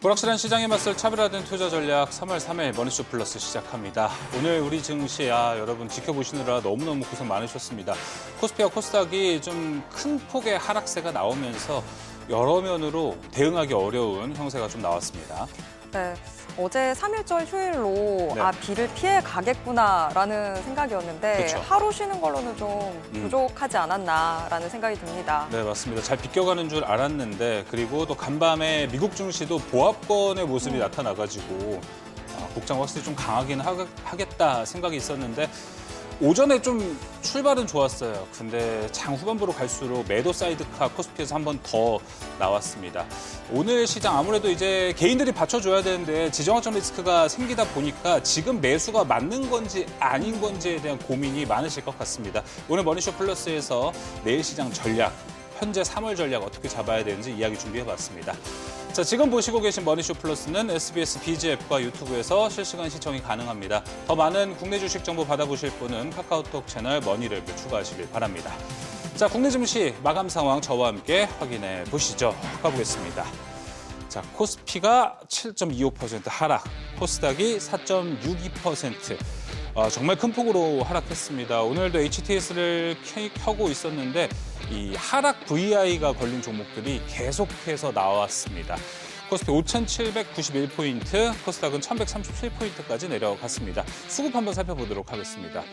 불확실한 시장에 맞설 차별화된 투자 전략 3월 3일 머니쇼 플러스 시작합니다. 오늘 우리 증시 여러분 지켜보시느라 너무너무 고생 많으셨습니다. 코스피와 코스닥이 좀 큰 폭의 하락세가 나오면서 여러 면으로 대응하기 어려운 형세가 좀 나왔습니다. 네, 어제 3.1절 휴일로 네. 비를 피해 가겠구나라는 생각이었는데 그쵸. 하루 쉬는 걸로는 좀 부족하지 않았나라는 생각이 듭니다. 네, 맞습니다. 잘 비껴가는 줄 알았는데 그리고 또 간밤에 미국 증시도 보합권의 모습이 나타나가지고 복장 확실히 좀 강하긴 하겠다 생각이 있었는데 오전에 좀 출발은 좋았어요. 근데 장 후반부로 갈수록 매도 사이드카 코스피에서 한 번 더 나왔습니다. 오늘 시장 아무래도 이제 개인들이 받쳐줘야 되는데 지정학적 리스크가 생기다 보니까 지금 매수가 맞는 건지 아닌 건지에 대한 고민이 많으실 것 같습니다. 오늘 머니쇼 플러스에서 내일 시장 전략, 현재 3월 전략 어떻게 잡아야 되는지 이야기 준비해봤습니다. 자, 지금 보시고 계신 머니쇼 플러스는 SBS 비즈 앱과 유튜브에서 실시간 시청이 가능합니다. 더 많은 국내 주식 정보 받아보실 분은 카카오톡 채널 머니랩을 추가하시길 바랍니다. 자, 국내 증시 마감 상황 저와 함께 확인해 보시죠. 가보겠습니다. 자, 코스피가 7.25% 하락, 코스닥이 4.62%. 정말 큰 폭으로 하락했습니다. 오늘도 HTS를 켜고 있었는데 이 하락 VI가 걸린 종목들이 계속해서 나왔습니다. 코스피 5,791포인트, 코스닥은 1,137포인트까지 내려갔습니다. 수급 한번 살펴보도록 하겠습니다.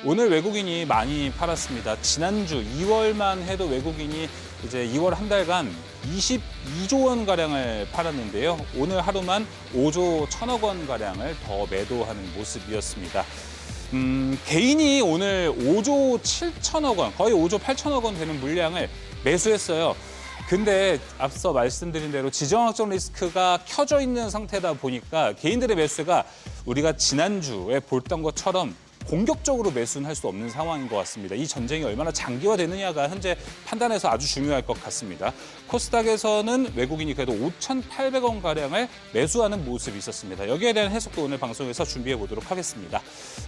오늘 외국인이 많이 팔았습니다. 지난주 2월만 해도 외국인이 이제 2월 한 달간 22조 원 가량을 팔았는데요. 오늘 하루만 5조 1천억 원 가량을 더 매도하는 모습이었습니다. 개인이 오늘 5조 7천억 원, 거의 5조 8천억 원 되는 물량을 매수했어요. 근데 앞서 말씀드린 대로 지정학적 리스크가 켜져 있는 상태다 보니까 개인들의 매수가 우리가 지난주에 봤던 것처럼 공격적으로 매수는 할 수 없는 상황인 것 같습니다. 이 전쟁이 얼마나 장기화되느냐가 현재 판단에서 아주 중요할 것 같습니다. 코스닥에서는 외국인이 그래도 5,800원 가량을 매수하는 모습이 있었습니다. 여기에 대한 해석도 오늘 방송에서 준비해 보도록 하겠습니다.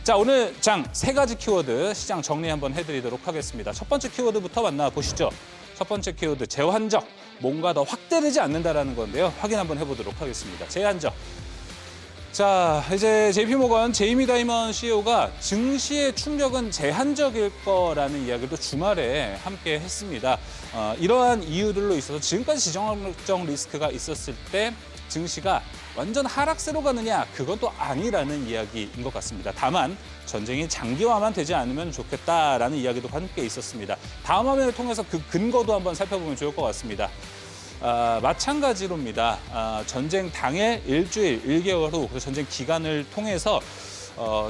자, 오늘 장 3가지 키워드 시장 정리 한번 해드리도록 하겠습니다. 첫 번째 키워드부터 만나보시죠. 첫 번째 키워드 재환적, 뭔가 더 확대되지 않는다라는 건데요. 확인 한번 해보도록 하겠습니다. 재환적. 자, 이제 JP모건 제이미 다이먼 CEO가 증시의 충격은 제한적일 거라는 이야기도 주말에 함께 했습니다. 이러한 이유들로 있어서 지금까지 지정학적 리스크가 있었을 때 증시가 완전 하락세로 가느냐, 그건 또 아니라는 이야기인 것 같습니다. 다만 전쟁이 장기화만 되지 않으면 좋겠다라는 이야기도 함께 있었습니다. 다음 화면을 통해서 그 근거도 한번 살펴보면 좋을 것 같습니다. 마찬가지로입니다. 전쟁 당일 일주일, 1개월 후 그 전쟁 기간을 통해서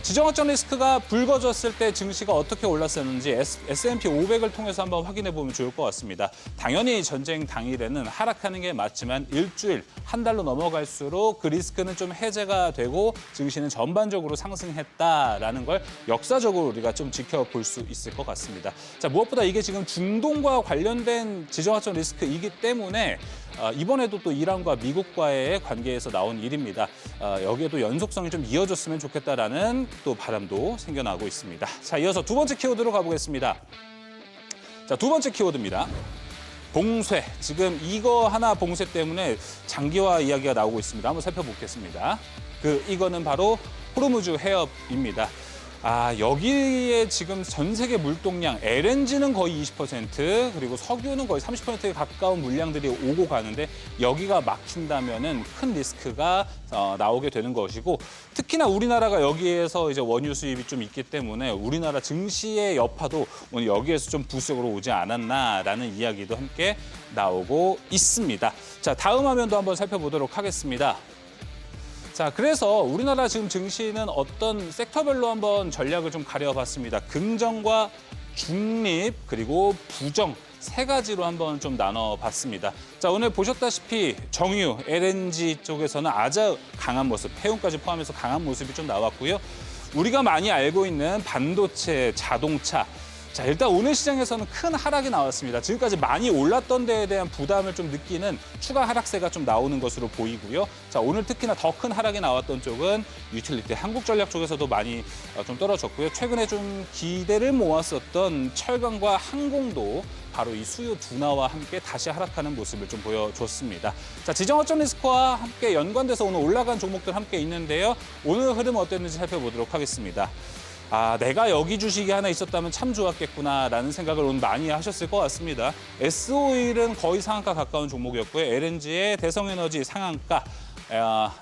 지정학적 리스크가 불거졌을 때 증시가 어떻게 올랐었는지 S&P 500을 통해서 한번 확인해 보면 좋을 것 같습니다. 당연히 전쟁 당일에는 하락하는 게 맞지만 일주일, 한 달로 넘어갈수록 그 리스크는 좀 해제가 되고 증시는 전반적으로 상승했다라는 걸 역사적으로 우리가 좀 지켜볼 수 있을 것 같습니다. 자, 무엇보다 이게 지금 중동과 관련된 지정학적 리스크이기 때문에 이번에도 또 이란과 미국과의 관계에서 나온 일입니다. 여기에도 연속성이 좀 이어졌으면 좋겠다라는 또 바람도 생겨나고 있습니다. 자, 이어서 두 번째 키워드로 가보겠습니다. 자, 두 번째 키워드입니다. 봉쇄. 지금 이거 하나 봉쇄 때문에 장기화 이야기가 나오고 있습니다. 한번 살펴보겠습니다. 이거는 바로 호르무즈 해협입니다. 여기에 지금 전 세계 물동량, LNG는 거의 20%, 그리고 석유는 거의 30%에 가까운 물량들이 오고 가는데 여기가 막힌다면은 큰 리스크가 나오게 되는 것이고, 특히나 우리나라가 여기에서 이제 원유 수입이 좀 있기 때문에 우리나라 증시의 여파도 오늘 여기에서 좀 부수적으로 오지 않았나라는 이야기도 함께 나오고 있습니다. 자, 다음 화면도 한번 살펴보도록 하겠습니다. 자, 그래서 우리나라 지금 증시는 어떤 섹터별로 한번 전략을 좀 가려봤습니다. 긍정과 중립 그리고 부정 3가지로 한번 좀 나눠봤습니다. 자, 오늘 보셨다시피 정유, LNG 쪽에서는 아주 강한 모습, 해운까지 포함해서 강한 모습이 좀 나왔고요. 우리가 많이 알고 있는 반도체, 자동차, 자, 일단 오늘 시장에서는 큰 하락이 나왔습니다. 지금까지 많이 올랐던 데에 대한 부담을 좀 느끼는 추가 하락세가 좀 나오는 것으로 보이고요. 자, 오늘 특히나 더 큰 하락이 나왔던 쪽은 유틸리티, 한국전력 쪽에서도 많이 좀 떨어졌고요. 최근에 좀 기대를 모았었던 철강과 항공도 바로 이 수요 둔화와 함께 다시 하락하는 모습을 좀 보여줬습니다. 자, 지정어점 리스크와 함께 연관돼서 오늘 올라간 종목들 함께 있는데요. 오늘 흐름 어땠는지 살펴보도록 하겠습니다. 아, 내가 여기 주식이 하나 있었다면 참 좋았겠구나라는 생각을 오늘 많이 하셨을 것 같습니다. S-오일은 거의 상한가 가까운 종목이었고요. LNG의 대성에너지 상한가,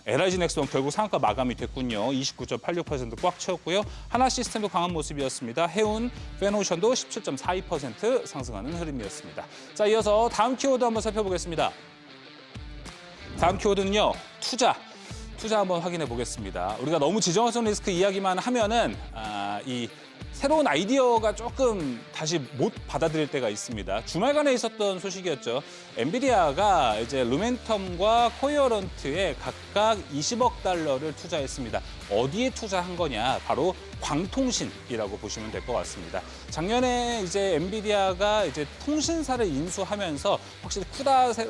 LIG 넥스원 결국 상한가 마감이 됐군요. 29.86% 꽉 채웠고요. 하나시스템도 강한 모습이었습니다. 해운, 페노션도 17.42% 상승하는 흐름이었습니다. 자, 이어서 다음 키워드 한번 살펴보겠습니다. 다음 키워드는요, 투자 한번 확인해 보겠습니다. 우리가 너무 지정학적 리스크 이야기만 하면은 이 새로운 아이디어가 조금 다시 못 받아들일 때가 있습니다. 주말간에 있었던 소식이었죠. 엔비디아가 이제 루멘텀과 코어런트에 각각 20억 달러를 투자했습니다. 어디에 투자한 거냐? 바로 광통신이라고 보시면 될 것 같습니다. 작년에 이제 엔비디아가 이제 통신사를 인수하면서 확실히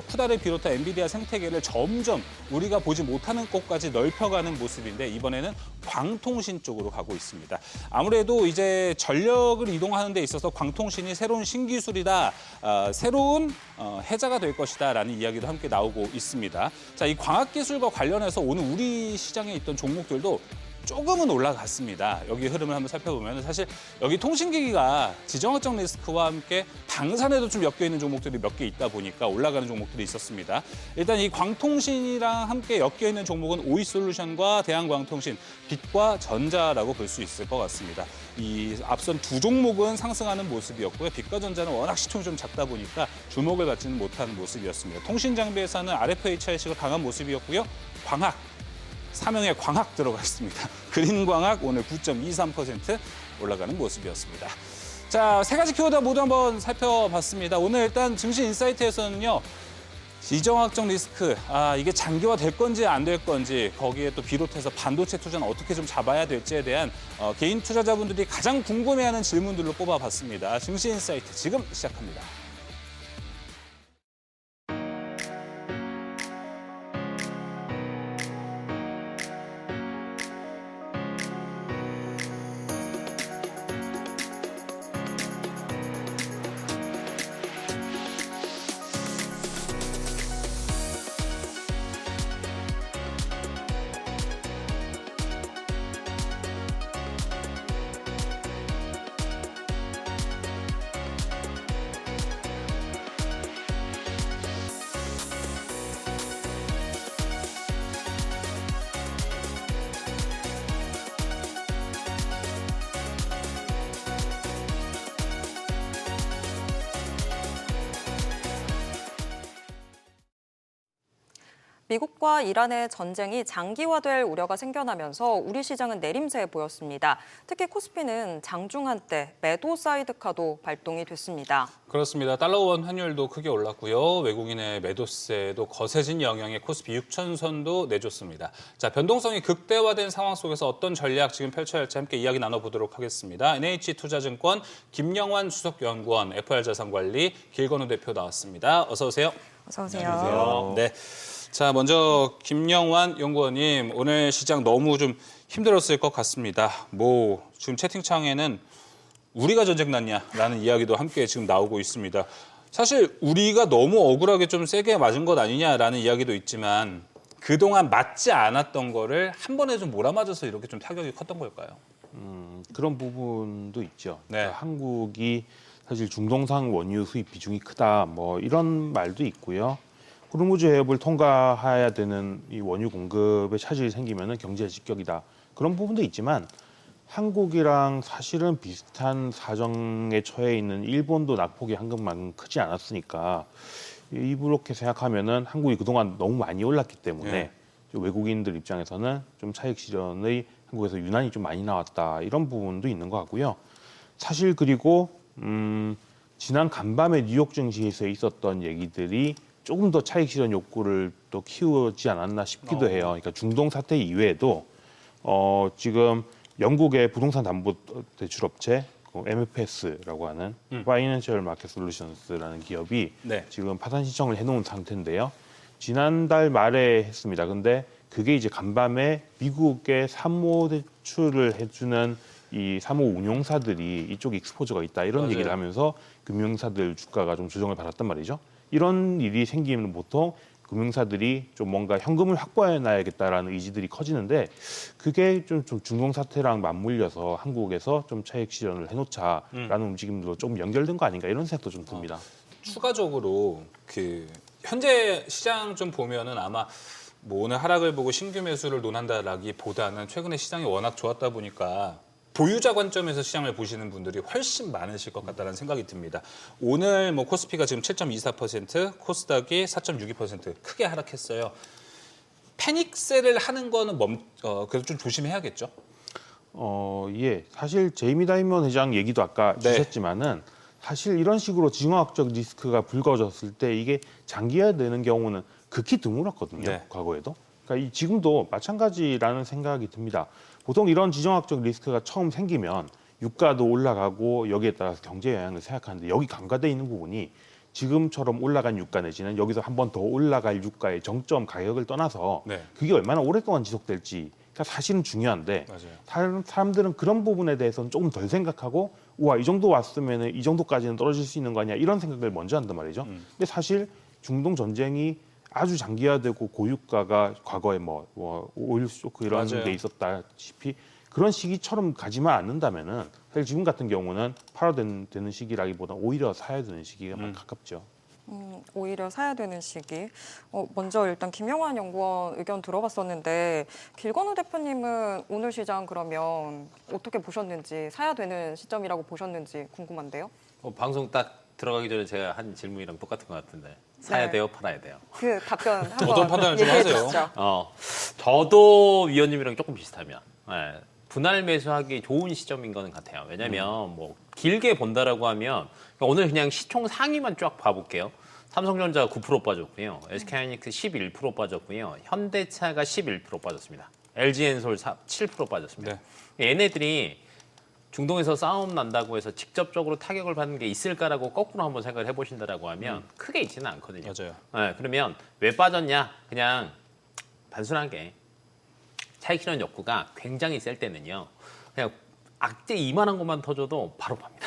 쿠다를 비롯한 엔비디아 생태계를 점점 우리가 보지 못하는 곳까지 넓혀가는 모습인데 이번에는 광통신 쪽으로 가고 있습니다. 아무래도 이제 전력을 이동하는 데 있어서 광통신이 새로운 신기술이다, 새로운 해자가 될 것이다라는 이야기도 함께 나오고 있습니다. 자, 이 광학기술과 관련해서 오늘 우리 시장에 있던 종목들도 조금은 올라갔습니다. 여기 흐름을 한번 살펴보면 사실 여기 통신기기가 지정학적 리스크와 함께 방산에도 좀 엮여 있는 종목들이 몇 개 있다 보니까 올라가는 종목들이 있었습니다. 일단 이 광통신이랑 함께 엮여 있는 종목은 오이솔루션과 대한광통신, 빛과 전자라고 볼 수 있을 것 같습니다. 이 앞선 두 종목은 상승하는 모습이었고요. 빛과 전자는 워낙 시총이 좀 작다 보니까 주목을 받지는 못하는 모습이었습니다. 통신 장비에서는 RFHIC가 강한 모습이었고요. 광학, 사명에 광학 들어가 있습니다. 그린광학 오늘 9.23% 올라가는 모습이었습니다. 자, 세 가지 키워드 모두 한번 살펴봤습니다. 오늘 일단 증시인사이트에서는요. 지정학적 리스크, 이게 장기화 될 건지 안 될 건지, 거기에 또 비롯해서 반도체 투자는 어떻게 좀 잡아야 될지에 대한 개인 투자자분들이 가장 궁금해하는 질문들로 뽑아봤습니다. 증시인사이트 지금 시작합니다. 미국과 이란의 전쟁이 장기화될 우려가 생겨나면서 우리 시장은 내림세에 보였습니다. 특히 코스피는 장중 한때 매도 사이드카도 발동이 됐습니다. 그렇습니다. 달러원 환율도 크게 올랐고요. 외국인의 매도세도 거세진 영향에 코스피 6천선도 내줬습니다. 자, 변동성이 극대화된 상황 속에서 어떤 전략 지금 펼쳐야 할지 함께 이야기 나눠보도록 하겠습니다. NH투자증권 김영환 수석연구원, FR자산관리 길건우 대표 나왔습니다. 어서 오세요. 어서 오세요. 안녕하세요. 네. 자, 먼저 김영환 연구원님, 오늘 시장 너무 좀 힘들었을 것 같습니다. 지금 채팅창에는 우리가 전쟁 났냐라는 이야기도 함께 지금 나오고 있습니다. 사실 우리가 너무 억울하게 좀 세게 맞은 것 아니냐라는 이야기도 있지만 그동안 맞지 않았던 거를 한 번에 좀 몰아맞아서 이렇게 좀 타격이 컸던 걸까요? 그런 부분도 있죠. 네. 그러니까 한국이 사실 중동산 원유 수입 비중이 크다, 이런 말도 있고요. 호르무즈 해협을 통과해야 되는 이 원유 공급에 차질이 생기면 경제 직격이다. 그런 부분도 있지만 한국이랑 사실은 비슷한 사정에 처해 있는 일본도 낙폭이 한국만큼 크지 않았으니까 이렇게 생각하면은 한국이 그동안 너무 많이 올랐기 때문에 네. 외국인들 입장에서는 좀 차익 실현의 한국에서 유난히 좀 많이 나왔다. 이런 부분도 있는 것 같고요. 사실 그리고 지난 간밤에 뉴욕 증시에서 있었던 얘기들이 조금 더 차익 실현 욕구를 또 키우지 않았나 싶기도 해요. 그러니까 중동 사태 이외에도 지금 영국의 부동산 담보 대출업체 MFS라고 하는 Financial Market Solutions라는 기업이 네. 지금 파산 신청을 해놓은 상태인데요. 지난달 말에 했습니다. 근데 그게 이제 간밤에 미국의 사모 대출을 해주는 이 사모 운용사들이 이쪽 익스포저가 있다 이런 맞아요. 얘기를 하면서 금융사들 주가가 좀 조정을 받았단 말이죠. 이런 일이 생기면 보통 금융사들이 좀 뭔가 현금을 확보해 놔야겠다라는 의지들이 커지는데 그게 좀 중동 사태랑 맞물려서 한국에서 좀 차익 실현을 해놓자라는 움직임도 좀 연결된 거 아닌가 이런 생각도 좀 듭니다. 추가적으로 그 현재 시장 좀 보면은 아마 뭐 오늘 하락을 보고 신규 매수를 논한다라기보다는 최근에 시장이 워낙 좋았다 보니까 보유자 관점에서 시장을 보시는 분들이 훨씬 많으실 것 같다는 생각이 듭니다. 오늘 뭐 코스피가 지금 7.24%, 코스닥이 4.62% 크게 하락했어요. 패닉셀을 하는 거는 그래도 좀 조심해야겠죠. 예. 사실 제이미 다이먼 회장 얘기도 아까 네. 주셨지만은 사실 이런 식으로 지정학적 리스크가 불거졌을 때 이게 장기화되는 경우는 극히 드물었거든요. 네. 과거에도. 그러니까 지금도 마찬가지라는 생각이 듭니다. 보통 이런 지정학적 리스크가 처음 생기면 유가도 올라가고 여기에 따라서 경제 영향을 생각하는데 여기 간과돼 있는 부분이 지금처럼 올라간 유가 내지는 여기서 한 번 더 올라갈 유가의 정점 가격을 떠나서 네. 그게 얼마나 오랫동안 지속될지가 사실은 중요한데 맞아요. 다른 사람들은 그런 부분에 대해서는 조금 덜 생각하고 우와 이 정도 왔으면 이 정도까지는 떨어질 수 있는 거 아니야 이런 생각을 먼저 한단 말이죠. 근데 사실 중동 전쟁이 아주 장기화되고 고유가가 과거에 뭐 오일 쇼크 이런 맞아요. 게 있었다시피 그런 시기처럼 가지만 않는다면은 사실 지금 같은 경우는 팔아야 되는 시기라기보다 오히려 사야 되는 시기가 가깝죠. 오히려 사야 되는 시기. 먼저 일단 김영환 연구원 의견 들어봤었는데 길건우 대표님은 오늘 시장 그러면 어떻게 보셨는지 사야 되는 시점이라고 보셨는지 궁금한데요. 방송 딱 들어가기 전에 제가 한 질문이랑 똑같은 것 같은데 사야 네. 돼요, 팔아야 돼요? 그 답변 한번 어떤 판단을 좀 얘기해 하세요? 주시죠. 저도 위원님이랑 조금 비슷하면 분할 매수하기 좋은 시점인 거는 같아요. 왜냐하면 뭐 길게 본다라고 하면 오늘 그냥 시총 상위만 쫙 봐볼게요. 삼성전자 9% 빠졌고요. SK하이닉스 11% 빠졌고요. 현대차가 11% 빠졌습니다. LG엔솔 7% 빠졌습니다. 얘네들이 중동에서 싸움 난다고 해서 직접적으로 타격을 받는 게 있을까라고 거꾸로 한번 생각을 해보신다라고 하면 크게 있지는 않거든요. 맞아요. 그러면 왜 빠졌냐? 그냥 단순하게 차익 실현 욕구가 굉장히 셀 때는요. 그냥 악재 이만한 것만 터져도 바로 팝니다.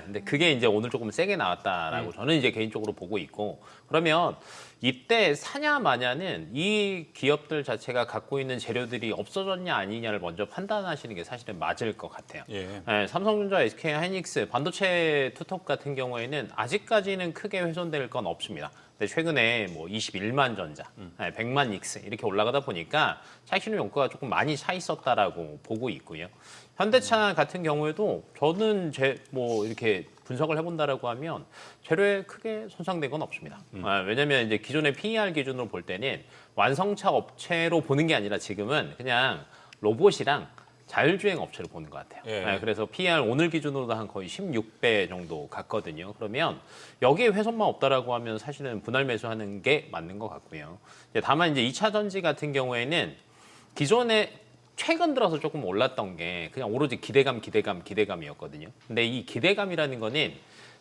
근데 그게 이제 오늘 조금 세게 나왔다라고 저는 이제 개인적으로 보고 있고 그러면 이때 사냐 마냐는 이 기업들 자체가 갖고 있는 재료들이 없어졌냐 아니냐를 먼저 판단하시는 게 사실은 맞을 것 같아요. 예. 삼성전자, SK하이닉스, 반도체 투톱 같은 경우에는 아직까지는 크게 훼손될 건 없습니다. 근데 최근에 뭐 21만 전자, 100만 익스 이렇게 올라가다 보니까 차익 실현 용가가 조금 많이 차 있었다라고 보고 있고요. 현대차 같은 경우에도 저는 뭐 이렇게 분석을 해본다라고 하면 재료에 크게 손상된 건 없습니다. 왜냐하면 이제 기존의 PER 기준으로 볼 때는 완성차 업체로 보는 게 아니라 지금은 그냥 로봇이랑 자율주행 업체로 보는 것 같아요. 예. 그래서 PER 오늘 기준으로도 한 거의 16배 정도 갔거든요. 그러면 여기에 훼손만 없다라고 하면 사실은 분할 매수하는 게 맞는 것 같고요. 다만 이제 2차 전지 같은 경우에는 기존에 최근 들어서 조금 올랐던 게 그냥 오로지 기대감이었거든요. 근데 이 기대감이라는 거는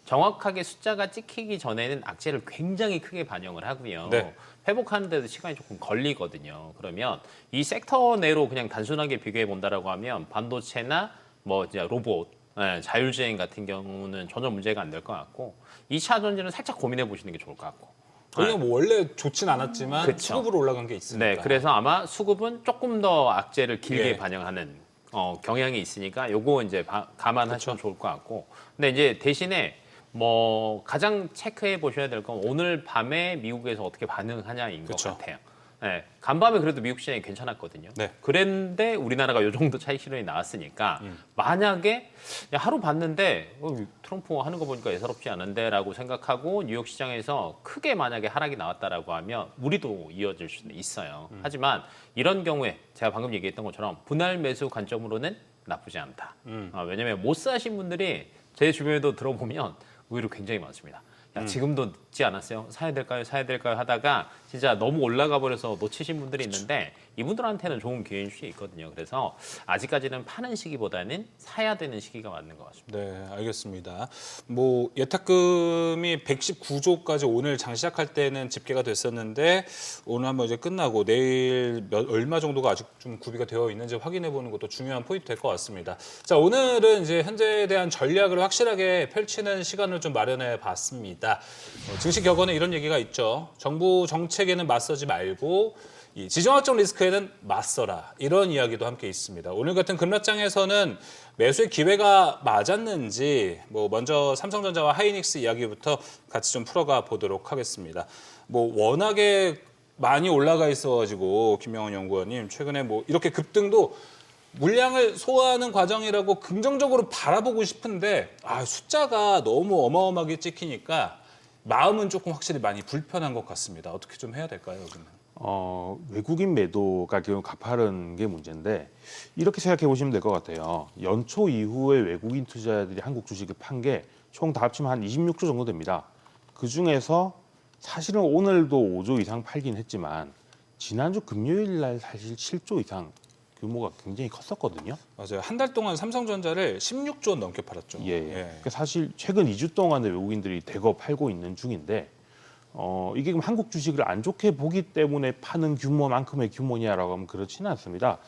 정확하게 숫자가 찍히기 전에는 악재를 굉장히 크게 반영을 하고요. 네. 회복하는 데도 시간이 조금 걸리거든요. 그러면 이 섹터 내로 그냥 단순하게 비교해 본다라고 하면 반도체나 뭐 이제 로봇, 자율주행 같은 경우는 전혀 문제가 안 될 것 같고 2차 전지는 살짝 고민해 보시는 게 좋을 것 같고. 저희가 뭐 원래 좋진 않았지만 그쵸. 수급으로 올라간 게 있으니까. 네, 그래서 아마 수급은 조금 더 악재를 길게 예. 반영하는 경향이 있으니까 요거 이제 감안하시면 좋을 것 같고. 근데 이제 대신에 뭐 가장 체크해 보셔야 될 건 오늘 밤에 미국에서 어떻게 반응하냐인 것 그쵸. 같아요. 네, 간밤에 그래도 미국 시장이 괜찮았거든요. 네. 그랬는데 우리나라가 요 정도 차익 실현이 나왔으니까 만약에 야, 하루 봤는데 트럼프 하는 거 보니까 예사롭지 않은데라고 생각하고 뉴욕 시장에서 크게 만약에 하락이 나왔다라고 하면 우리도 이어질 수는 있어요. 하지만 이런 경우에 제가 방금 얘기했던 것처럼 분할 매수 관점으로는 나쁘지 않다. 왜냐하면 못 사신 분들이 제 주변에도 들어보면 의외로 굉장히 많습니다. 야, 지금도 죽지 않았어요. 사야 될까요? 사야 될까요? 하다가 진짜 너무 올라가 버려서 놓치신 분들이 있는데 이분들한테는 좋은 기회일 수 있거든요. 그래서 아직까지는 파는 시기보다는 사야 되는 시기가 맞는 것 같습니다. 네, 알겠습니다. 뭐 예탁금이 119조까지 오늘 장 시작할 때는 집계가 됐었는데 오늘 한번 이제 끝나고 내일 얼마 정도가 아직 좀 구비가 되어 있는지 확인해 보는 것도 중요한 포인트 될 것 같습니다. 자, 오늘은 이제 현재에 대한 전략을 확실하게 펼치는 시간을 좀 마련해 봤습니다. 증시 격언에 이런 얘기가 있죠. 정부 정책에는 맞서지 말고 이 지정학적 리스크에는 맞서라. 이런 이야기도 함께 있습니다. 오늘 같은 급락장에서는 매수의 기회가 맞았는지 뭐 먼저 삼성전자와 하이닉스 이야기부터 같이 좀 풀어가 보도록 하겠습니다. 뭐 워낙에 많이 올라가 있어가지고 김명환 연구원님 최근에 뭐 이렇게 급등도 물량을 소화하는 과정이라고 긍정적으로 바라보고 싶은데 숫자가 너무 어마어마하게 찍히니까 마음은 조금 확실히 많이 불편한 것 같습니다. 어떻게 좀 해야 될까요, 여기는? 외국인 매도가 결국 가파른 게 문제인데 이렇게 생각해 보시면 될 것 같아요. 연초 이후에 외국인 투자자들이 한국 주식을 판 게 총 다 합치면 한 26조 정도 됩니다. 그 중에서 사실은 오늘도 5조 이상 팔긴 했지만 지난주 금요일 날 사실 7조 이상 규모가 굉장히 컸었거든요. 맞아요. 한 달 동안 삼성전자를 16조 원 넘게 팔았죠. 예. 그러니까 사실 최근 2주 동안에 외국인들이 대거 팔고 있는 중인데 이게 그럼 한국 주식을 안 좋게 보기 때문에 파는 규모만큼의 규모냐라고 하면 그렇지는 않습니다.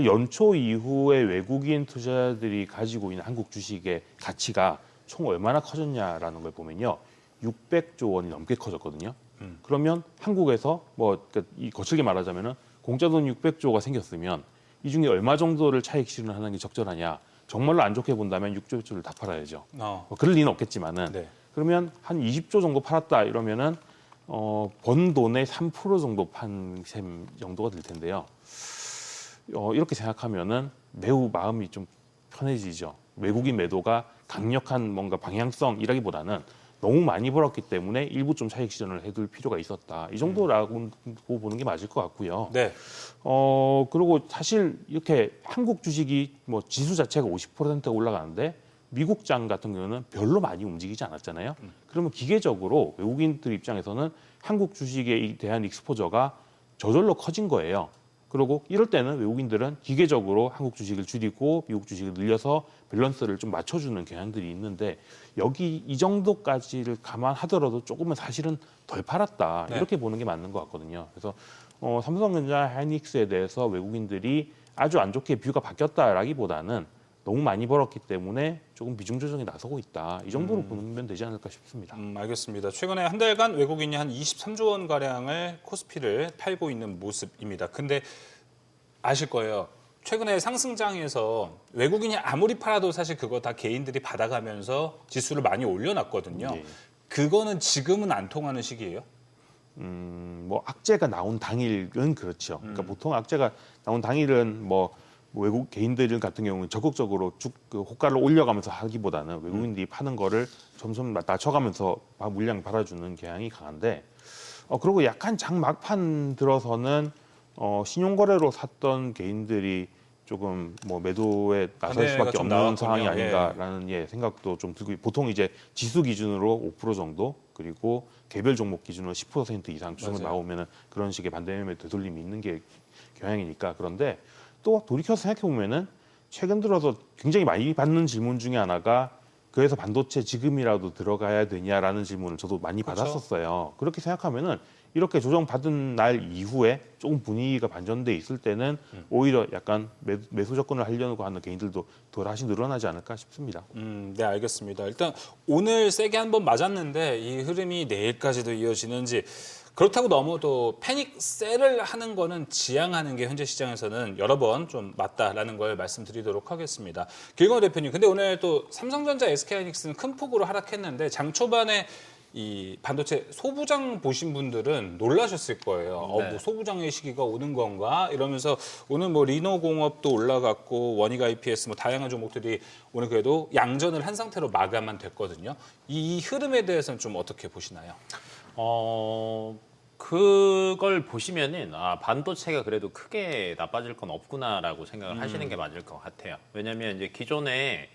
연초 이후에 외국인 투자자들이 가지고 있는 한국 주식의 가치가 총 얼마나 커졌냐라는 걸 보면요. 600조 원이 넘게 커졌거든요. 그러면 한국에서 거칠게 말하자면은 공짜 돈 600조가 생겼으면 이 중에 얼마 정도를 차익 실현하는 게 적절하냐. 정말로 안 좋게 본다면 6조를 다 팔아야죠. 그럴 리는 없겠지만은 네. 그러면 한 20조 정도 팔았다 이러면은 번 돈의 3% 정도 판 셈 정도가 될 텐데요. 이렇게 생각하면은 매우 마음이 좀 편해지죠. 외국인 매도가 강력한 뭔가 방향성이라기보다는 너무 많이 벌었기 때문에 일부 좀 차익 실현을 해둘 필요가 있었다. 이 정도라고 보는 게 맞을 것 같고요. 네. 그리고 사실 이렇게 한국 주식이 뭐 지수 자체가 50%가 올라가는데 미국장 같은 경우는 별로 많이 움직이지 않았잖아요. 그러면 기계적으로 외국인들 입장에서는 한국 주식에 대한 익스포저가 저절로 커진 거예요. 그리고 이럴 때는 외국인들은 기계적으로 한국 주식을 줄이고 미국 주식을 늘려서 밸런스를 좀 맞춰주는 경향들이 있는데 여기 이 정도까지를 감안하더라도 조금은 사실은 덜 팔았다. 네. 이렇게 보는 게 맞는 것 같거든요. 그래서 삼성전자, 하이닉스에 대해서 외국인들이 아주 안 좋게 뷰가 바뀌었다라기보다는 너무 많이 벌었기 때문에 조금 비중 조정에 나서고 있다. 이 정도로 보면 되지 않을까 싶습니다. 알겠습니다. 최근에 한 달간 외국인이 한 23조 원 가량을 코스피를 팔고 있는 모습입니다. 근데 아실 거예요. 최근에 상승장에서 외국인이 아무리 팔아도 사실 그거 다 개인들이 받아가면서 지수를 많이 올려놨거든요. 네. 그거는 지금은 안 통하는 시기예요? 뭐 악재가 나온 당일은 그렇죠. 그러니까 보통 악재가 나온 당일은 뭐 외국 개인들 같은 경우는 적극적으로 그 호가를 올려가면서 하기보다는 외국인들이 파는 거를 점점 낮춰가면서 물량 팔아주는 경향이 강한데 그리고 약간 장 막판 들어서는 신용거래로 샀던 개인들이 조금 뭐 매도에 나설 수밖에 좀 없는 나왔군요. 상황이 아닌가라는 생각도 좀 들고 보통 이제 지수 기준으로 5% 정도 그리고 개별 종목 기준으로 10% 이상 수준으로 맞아요. 나오면은 그런 식의 반대매매 되돌림이 있는 게 경향이니까 그런데 또 돌이켜서 생각해 보면은 최근 들어서 굉장히 많이 받는 질문 중에 하나가 그래서 반도체 지금이라도 들어가야 되냐라는 질문을 저도 많이 그렇죠. 받았었어요. 그렇게 생각하면은 이렇게 조정받은 날 이후에 조금 분위기가 반전돼 있을 때는 오히려 약간 매수 접근을 하려고 하는 개인들도 더 다시 늘어나지 않을까 싶습니다. 네, 알겠습니다. 일단 오늘 세게 한번 맞았는데 이 흐름이 내일까지도 이어지는지 그렇다고 너무 또 패닉 셀을 하는 거는 지양하는 게 현재 시장에서는 여러 번 좀 맞다라는 걸 말씀드리도록 하겠습니다. 길건호 대표님, 근데 오늘 또 삼성전자, SK하이닉스는 큰 폭으로 하락했는데 장 초반에 이 반도체 소부장 보신 분들은 놀라셨을 거예요. 네. 뭐 소부장의 시기가 오는 건가? 이러면서 오늘 뭐 리노공업도 올라갔고 원익 IPS 뭐 다양한 종목들이 오늘 그래도 양전을 한 상태로 마감만 됐거든요. 이 흐름에 대해서는 좀 어떻게 보시나요? 그걸 보시면은 반도체가 그래도 크게 나빠질 건 없구나라고 생각을 하시는 게 맞을 것 같아요. 왜냐하면 이제 기존에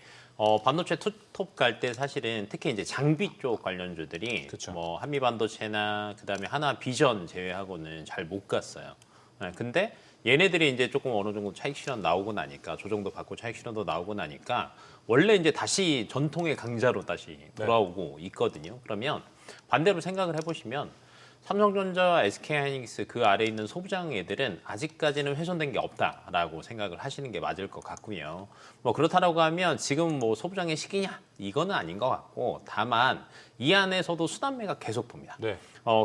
반도체 투톱 갈 때 사실은 특히 이제 장비 쪽 관련주들이 그쵸. 뭐 한미 반도체나 그다음에 하나 비전 제외하고는 잘 못 갔어요. 네, 근데 얘네들이 이제 조금 어느 정도 차익 실현 나오고 나니까 조정도 받고 차익 실현도 나오고 나니까 원래 이제 다시 전통의 강자로 다시 돌아오고 있거든요. 그러면 반대로 생각을 해보시면 삼성전자, SK하이닉스 그 아래에 있는 소부장 애들은 아직까지는 훼손된 게 없다라고 생각을 하시는 게 맞을 것 같고요. 뭐 그렇다라고 하면 지금 뭐 소부장의 시기냐? 이거는 아닌 것 같고 다만 이 안에서도 순환매가 계속 봅니다. 네.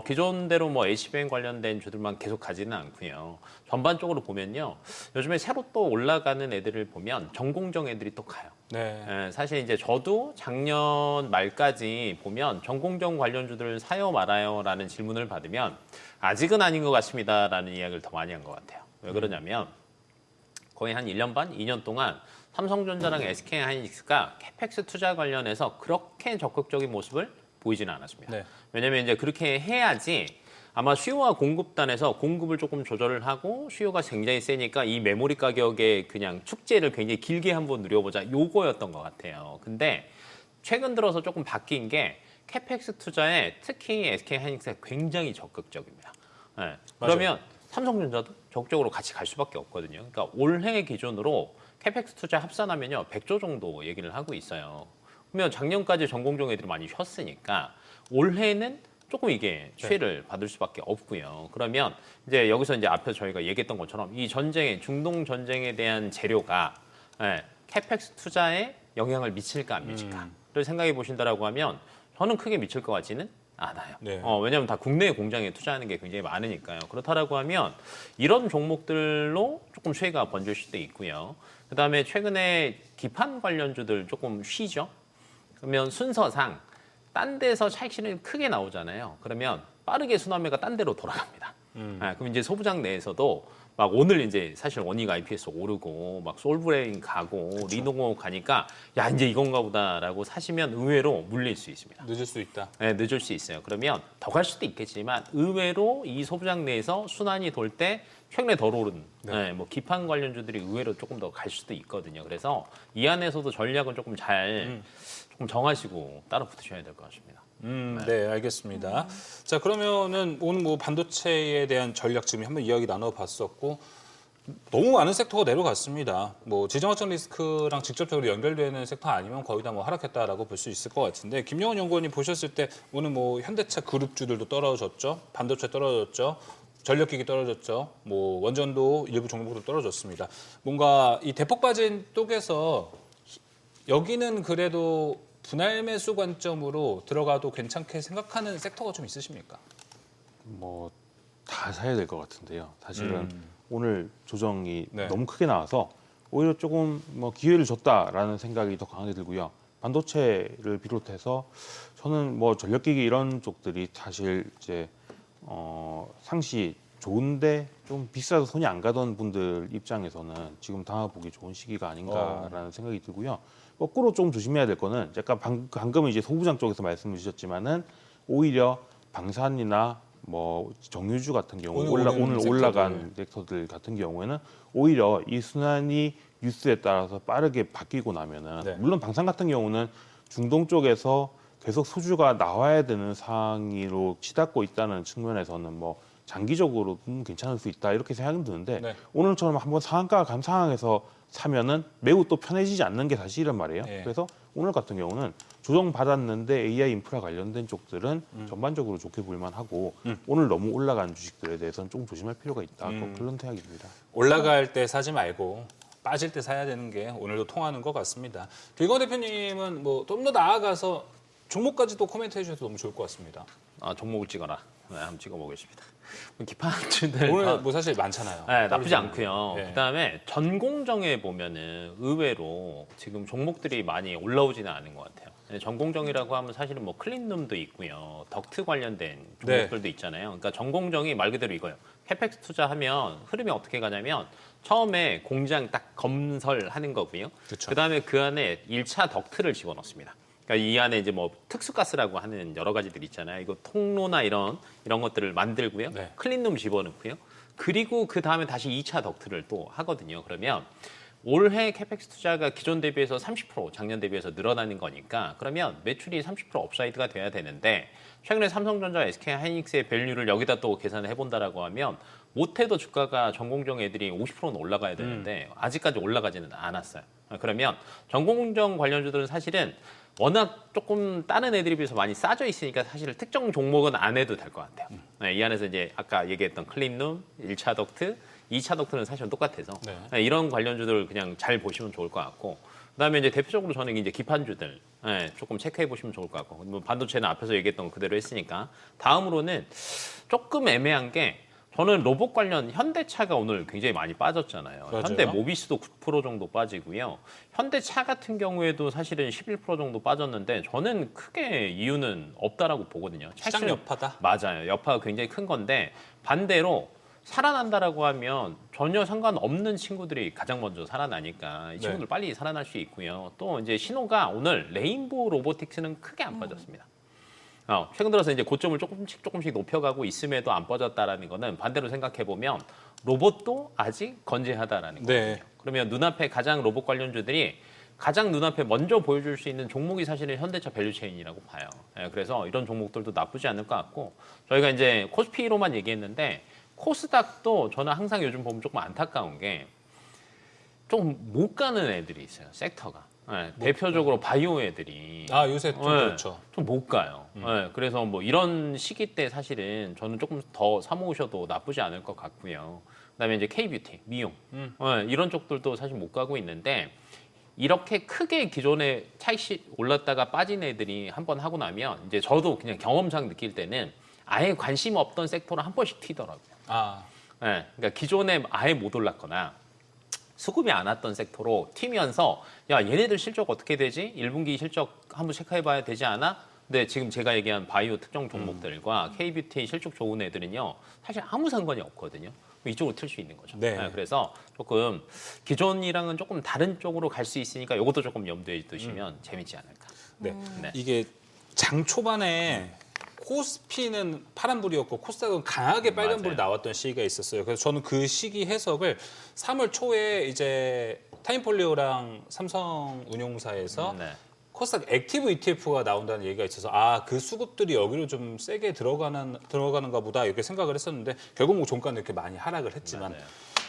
기존대로 뭐 HBM 관련된 주들만 계속 가지는 않고요. 전반적으로 보면요. 요즘에 새로 또 올라가는 애들을 보면 전공정 애들이 또 가요. 네. 사실 이제 저도 작년 말까지 보면 전공정 관련주들 사요 말아요라는 질문을 받으면 아직은 아닌 것 같습니다라는 이야기를 더 많이 한 것 같아요. 왜 그러냐면 거의 한 1년 반, 2년 동안 삼성전자랑 SK하이닉스가 캐펙스 투자 관련해서 그렇게 적극적인 모습을 보이지는 않았습니다. 네. 왜냐하면 이제 그렇게 해야지 아마 수요와 공급단에서 공급을 조금 조절을 하고 수요가 굉장히 세니까 이 메모리 가격의 그냥 축제를 굉장히 길게 한번 누려보자 요거였던 것 같아요. 근데 최근 들어서 조금 바뀐 게 캐펙스 투자에 특히 SK하이닉스가 굉장히 적극적입니다. 네. 그러면 삼성전자도 적극적으로 같이 갈 수밖에 없거든요. 그러니까 올해 기준으로 캐펙스 투자 합산하면요 100조 정도 얘기를 하고 있어요. 그러면 작년까지 전공정 애들이 많이 쉬었으니까 올해는 조금 이게 피해를 받을 수밖에 없고요. 그러면 이제 여기서 이제 앞에서 저희가 얘기했던 것처럼 이 전쟁, 중동 전쟁에 대한 재료가 캐펙스 투자에 영향을 미칠까 안 미칠까를 생각해 보신다라고 하면 저는 크게 미칠 것 같지는 않아요. 네. 왜냐하면 다 국내 공장에 투자하는 게 굉장히 많으니까요. 그렇다라고 하면 이런 종목들로 조금 수혜가 번질 수도 있고요. 그다음에 최근에 기판 관련주들 조금 쉬죠. 그러면 순서상 딴 데서 차익 실현이 크게 나오잖아요. 그러면 빠르게 순환매가 딴 데로 돌아갑니다. 그럼 이제 소부장 내에서도 막 오늘 이제 사실 원익 IPS 오르고 막 솔브레인 가고 리노고 가니까 야 이제 이건가 보다라고 사시면 의외로 물릴 수 있습니다. 늦을 수 있다. 네, 늦을 수 있어요. 그러면 더 갈 수도 있겠지만 의외로 이 소부장 내에서 순환이 돌 때 최근에 덜 오른 뭐 기판 관련주들이 의외로 조금 더 갈 수도 있거든요. 그래서 이 안에서도 전략은 조금 잘 조금 정하시고 따라 붙으셔야 될 것 같습니다. 네, 알겠습니다. 자, 그러면은 오늘 뭐 반도체에 대한 전략 지금 한번 이야기 나눠봤었고 너무 많은 섹터가 내려갔습니다. 뭐 지정학적 리스크랑 직접적으로 연결되는 섹터 아니면 거의 다 뭐 하락했다라고 볼 수 있을 것 같은데 김영원 연구원님 보셨을 때 오늘 뭐 현대차 그룹주들도 떨어졌죠, 반도체 떨어졌죠. 전력기기 떨어졌죠. 뭐 원전도 일부 종목으로 떨어졌습니다. 뭔가 이 대폭 빠진 쪽에서 여기는 그래도 분할 매수 관점으로 들어가도 괜찮게 생각하는 섹터가 좀 있으십니까? 뭐 다 사야 될 것 같은데요. 사실은 오늘 조정이 네. 너무 크게 나와서 오히려 조금 뭐 기회를 줬다라는 생각이 더 강하게 들고요. 반도체를 비롯해서 저는 뭐 전력기기 이런 쪽들이 사실 이제 상시 좋은데 좀 비싸서 손이 안 가던 분들 입장에서는 지금 담아보기 좋은 시기가 아닌가라는 생각이 들고요. 거꾸로 좀 조심해야 될 거는 약간 방금 이제 소부장 쪽에서 말씀을 주셨지만은 오히려 방산이나 뭐 정유주 같은 경우 오늘 올라간 섹터들 같은 경우에는 오히려 이 순환이 뉴스에 따라서 빠르게 바뀌고 나면은 물론 방산 같은 경우는 중동 쪽에서 계속 수주가 나와야 되는 상황으로 치닫고 있다는 측면에서는 뭐 장기적으로는 괜찮을 수 있다 이렇게 생각이 드는데 오늘처럼 한번 상한가 간 상황에서 사면은 매우 또 편해지지 않는 게 사실이란 말이에요. 그래서 오늘 같은 경우는 조정 받았는데 AI 인프라 관련된 쪽들은 전반적으로 좋게 볼만하고 오늘 너무 올라간 주식들에 대해서는 좀 조심할 필요가 있다. 그런 생각입니다. 올라갈 때 사지 말고 빠질 때 사야 되는 게 오늘도 통하는 것 같습니다. 길건 대표님은 뭐 좀 더 나아가서 종목까지도 코멘트해 주셔서 너무 좋을 것 같습니다. 종목을 찍어라. 네, 한번 찍어보겠습니다. 기판주들 오늘 뭐 사실 많잖아요. 네, 나쁘지 않고요. 네. 그다음에 전공정에 보면은 의외로 지금 종목들이 많이 올라오지는 않은 것 같아요. 전공정이라고 하면 사실은 뭐 클린룸도 있고요, 덕트 관련된 종목들도 있잖아요. 그러니까 전공정이 말 그대로 이거예요. 캐펙스 투자하면 흐름이 어떻게 가냐면 처음에 공장 딱 건설하는 거고요. 그다음에 그 안에 1차 덕트를 집어넣습니다. 그러니까 이 안에 이제 뭐 특수가스라고 하는 여러 가지들 있잖아요. 이거 통로나 이런 것들을 만들고요. 클린룸 집어넣고요. 그리고 그 다음에 다시 2차 덕트를 또 하거든요. 그러면 올해 캐펙스 투자가 기존 대비해서 30% 작년 대비해서 늘어나는 거니까 그러면 매출이 30% 업사이드가 돼야 되는데 최근에 삼성전자, SK하이닉스의 밸류를 여기다 또 계산을 해본다라고 하면 못해도 주가가 전공정 애들이 50%는 올라가야 되는데 아직까지 올라가지는 않았어요. 그러면 전공정 관련주들은 사실은 워낙 조금 다른 애들에 비해서 많이 싸져 있으니까 사실 특정 종목은 안 해도 될 것 같아요. 네, 이 안에서 이제 아까 얘기했던 클린룸, 1차 덕트, 2차 덕트는 사실은 똑같아서 네, 이런 관련주들 그냥 잘 보시면 좋을 것 같고 그다음에 이제 대표적으로 저는 이제 기판주들 조금 체크해 보시면 좋을 것 같고 뭐 반도체는 앞에서 얘기했던 거 그대로 했으니까 다음으로는 조금 애매한 게 저는 로봇 관련 현대차가 오늘 굉장히 많이 빠졌잖아요. 맞아요. 현대 모비스도 9% 정도 빠지고요. 현대차 같은 경우에도 사실은 11% 정도 빠졌는데 저는 크게 이유는 없다라고 보거든요. 시장 여파다. 맞아요. 여파가 굉장히 큰 건데 반대로 살아난다라고 하면 전혀 상관없는 친구들이 가장 먼저 살아나니까 이 친구들 빨리 살아날 수 있고요. 또 이제 신호가 오늘 레인보우 로보틱스는 크게 안 빠졌습니다. 최근 들어서 이제 고점을 조금씩 높여가고 있음에도 안 빠졌다라는 거는 반대로 생각해 보면 로봇도 아직 건재하다라는 거예요. 그러면 눈앞에 가장 로봇 관련주들이 가장 눈앞에 먼저 보여줄 수 있는 종목이 사실은 현대차 밸류체인이라고 봐요. 그래서 이런 종목들도 나쁘지 않을 것 같고 저희가 이제 코스피로만 얘기했는데 코스닥도 저는 항상 요즘 보면 조금 안타까운 게 좀 못 가는 애들이 있어요. 섹터가. 대표적으로 바이오 애들이 요새 좀 그렇죠. 좀 못 가요. 그래서 뭐 이런 시기 때 사실은 저는 조금 더 사모으셔도 나쁘지 않을 것 같고요. 그다음에 이제 K-뷰티, 미용 이런 쪽들도 사실 못 가고 있는데 이렇게 크게 기존에 차익씩 올랐다가 빠진 애들이 한번 하고 나면 이제 저도 그냥 경험상 느낄 때는 아예 관심 없던 섹터로 한 번씩 튀더라고요. 그러니까 기존에 아예 못 올랐거나 수급이 안 왔던 섹터로 튀면서 야 얘네들 실적 어떻게 되지? 1분기 실적 한번 체크해봐야 되지 않아? 근데 지금 제가 얘기한 바이오 특정 종목들과 K-뷰티 실적 좋은 애들은요 사실 아무 상관이 없거든요. 이쪽으로 틀 수 있는 거죠. 그래서 조금 기존이랑은 조금 다른 쪽으로 갈 수 있으니까 이것도 조금 염두에 두시면 재밌지 않을까. 이게 장 초반에 코스피는 파란불이었고 코스닥은 강하게 빨간불이 나왔던 시기가 있었어요. 그래서 저는 그 시기 해석을 3월 초에 이제 타임폴리오랑 삼성운용사에서 코스닥 액티브 ETF가 나온다는 얘기가 있어서 그 수급들이 여기로 좀 세게 들어가는가 보다 이렇게 생각을 했었는데 결국 뭐 종가는 이렇게 많이 하락을 했지만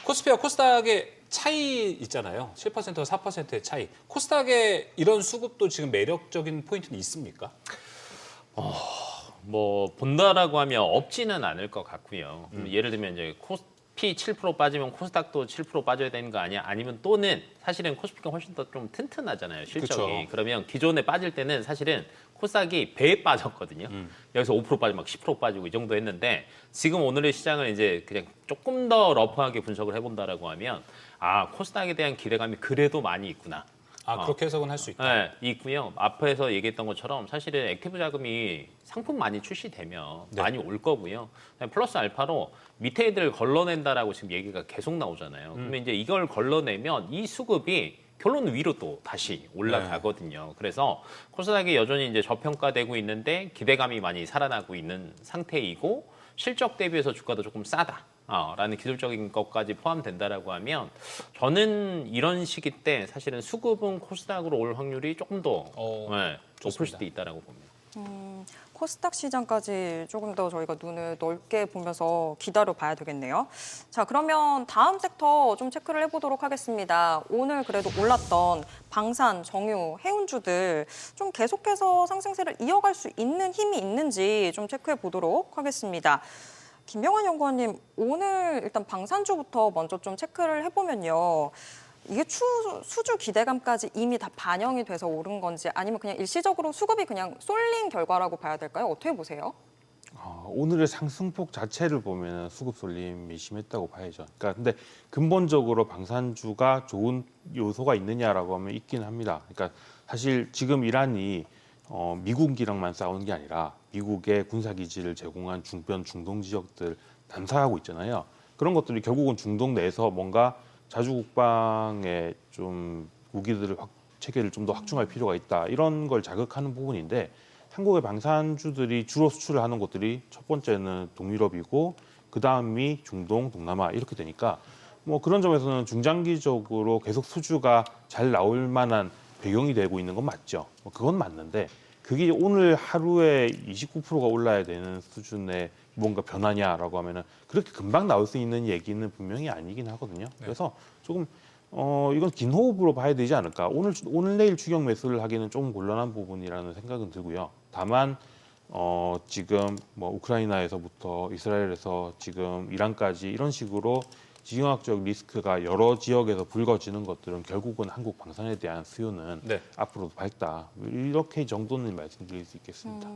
코스피와 코스닥의 차이 있잖아요. 7%와 4%의 차이. 코스닥의 이런 수급도 지금 매력적인 포인트는 있습니까? 뭐 본다라고 하면 없지는 않을 것 같고요. 예를 들면 이제 코스피 7% 빠지면 코스닥도 7% 빠져야 되는 거 아니야? 아니면 또는 사실은 코스피가 훨씬 더 좀 튼튼하잖아요, 실적이. 그쵸. 그러면 기존에 빠질 때는 사실은 코스닥이 배에 빠졌거든요. 여기서 5% 빠지고 막 10% 빠지고 이 정도 했는데 지금 오늘의 시장을 이제 그냥 조금 더 러프하게 분석을 해본다라고 하면 코스닥에 대한 기대감이 그래도 많이 있구나. 그렇게 해석은 할 수 있다. 있고요. 앞에서 얘기했던 것처럼 사실은 액티브 자금이 상품 많이 출시되면 많이 올 거고요. 플러스 알파로 밑에 애들 걸러낸다라고 지금 얘기가 계속 나오잖아요. 그러면 이제 이걸 걸러내면 이 수급이 결론 위로 또 다시 올라가거든요. 그래서 코스닥이 여전히 이제 저평가되고 있는데 기대감이 많이 살아나고 있는 상태이고 실적 대비해서 주가도 조금 싸다. 라는 기술적인 것까지 포함된다라고 하면 저는 이런 시기 때 사실은 수급은 코스닥으로 올 확률이 조금 더 높을 수도 있다라고 봅니다. 코스닥 시장까지 조금 더 저희가 눈을 넓게 보면서 기다려 봐야 되겠네요. 자, 그러면 다음 섹터 좀 체크를 해보도록 하겠습니다. 오늘 그래도 올랐던 방산, 정유, 해운주들 좀 계속해서 상승세를 이어갈 수 있는 힘이 있는지 좀 체크해 보도록 하겠습니다. 김병환 연구원님, 오늘 일단 방산주부터 먼저 좀 체크를 해보면요. 이게 수주 기대감까지 이미 다 반영이 돼서 오른 건지 아니면 그냥 일시적으로 수급이 그냥 쏠린 결과라고 봐야 될까요? 어떻게 보세요? 오늘의 상승폭 자체를 보면 수급 쏠림이 심했다고 봐야죠. 그러니까 근데 근본적으로 방산주가 좋은 요소가 있느냐라고 하면 있긴 합니다. 그러니까 사실 지금 이란이 미국이랑만 싸우는 게 아니라 미국의 군사기지를 제공한 중변 중동 지역들 남사하고 있잖아요. 그런 것들이 결국은 중동 내에서 뭔가 자주국방에 좀 무기들을 체계를 좀 더 확충할 필요가 있다. 이런 걸 자극하는 부분인데 한국의 방산주들이 주로 수출을 하는 곳들이 첫 번째는 동유럽이고 그 다음이 중동, 동남아 이렇게 되니까 뭐 그런 점에서는 중장기적으로 계속 수주가 잘 나올 만한 배경이 되고 있는 건 맞죠. 뭐 그건 맞는데 그게 오늘 하루에 29%가 올라야 되는 수준의 뭔가 변화냐라고 하면은 그렇게 금방 나올 수 있는 얘기는 분명히 아니긴 하거든요. 그래서 조금 이건 긴 호흡으로 봐야 되지 않을까. 오늘 내일 추격 매수를 하기는 조금 곤란한 부분이라는 생각은 들고요. 다만 지금 뭐 우크라이나에서부터 이스라엘에서 지금 이란까지 이런 식으로 지정학적 리스크가 여러 지역에서 불거지는 것들은 결국은 한국 방산에 대한 수요는 네. 앞으로도 밝다. 이렇게 정도는 말씀드릴 수 있겠습니다.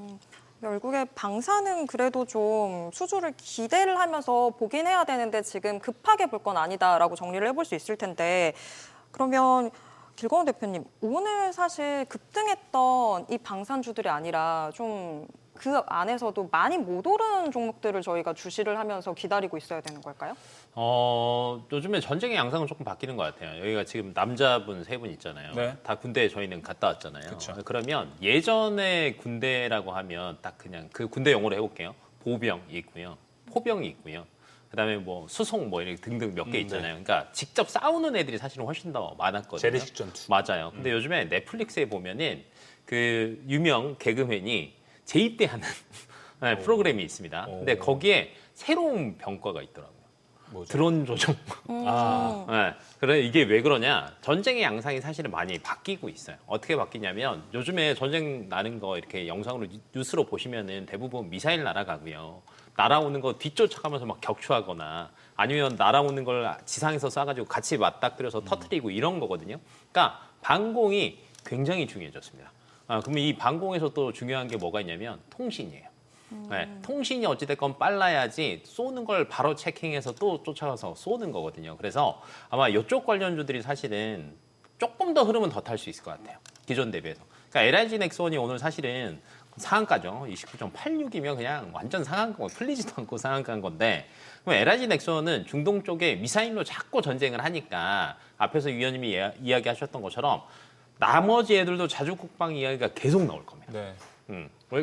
결국에 방사는 그래도 좀 수주를 기대를 하면서 보긴 해야 되는데 지금 급하게 볼 건 아니다라고 정리를 해볼 수 있을 텐데 그러면 길건우 대표님 오늘 사실 급등했던 이 방산주들이 아니라 좀 그 안에서도 많이 못 오르는 종목들을 저희가 주시를 하면서 기다리고 있어야 되는 걸까요? 요즘에 전쟁의 양상은 조금 바뀌는 것 같아요. 여기가 지금 남자분 3분 있잖아요. 네. 다 군대에 저희는 갔다 왔잖아요. 그쵸. 그러면 예전에 군대라고 하면 딱 그냥 그 군대 용어로 해볼게요. 보병이 있고요. 포병이 있고요. 그다음에 뭐 수송 뭐 이렇게 등등 몇 개 있잖아요. 그러니까 직접 싸우는 애들이 사실은 훨씬 더 많았거든요. 재래식 전투. 맞아요. 근데 요즘에 넷플릭스에 보면은 그 유명 개그맨이 재입대하는 네, 프로그램이 있습니다. 근데 거기에 새로운 병과가 있더라고요. 뭐죠? 드론 조종. 아, 네. 그래 이게 왜 그러냐? 전쟁의 양상이 사실은 많이 바뀌고 있어요. 어떻게 바뀌냐면 요즘에 전쟁 나는 거 이렇게 영상으로 뉴스로 보시면은 대부분 미사일 날아가고요. 날아오는 거 뒤쫓아가면서 막 격추하거나 아니면 날아오는 걸 지상에서 쏴가지고 같이 맞닥뜨려서 터트리고 이런 거거든요. 그러니까 방공이 굉장히 중요해졌습니다. 그러면 이 방공에서 또 중요한 게 뭐가 있냐면 통신이에요. 네, 통신이 어찌됐건 빨라야지 쏘는 걸 바로 체킹해서 또 쫓아가서 쏘는 거거든요. 그래서 아마 이쪽 관련주들이 사실은 조금 더 흐름은 더 탈 수 있을 것 같아요. 기존 대비해서. 그러니까 LIG 넥슨이 오늘 사실은 상한가죠. 29.86이면 그냥 완전 상한가, 풀리지도 않고 상한가인 건데 그럼 LIG 넥슨은 중동 쪽에 미사일로 자꾸 전쟁을 하니까 앞에서 위원님이 이야기하셨던 것처럼 나머지 애들도 자주국방 이야기가 계속 나올 겁니다. 네.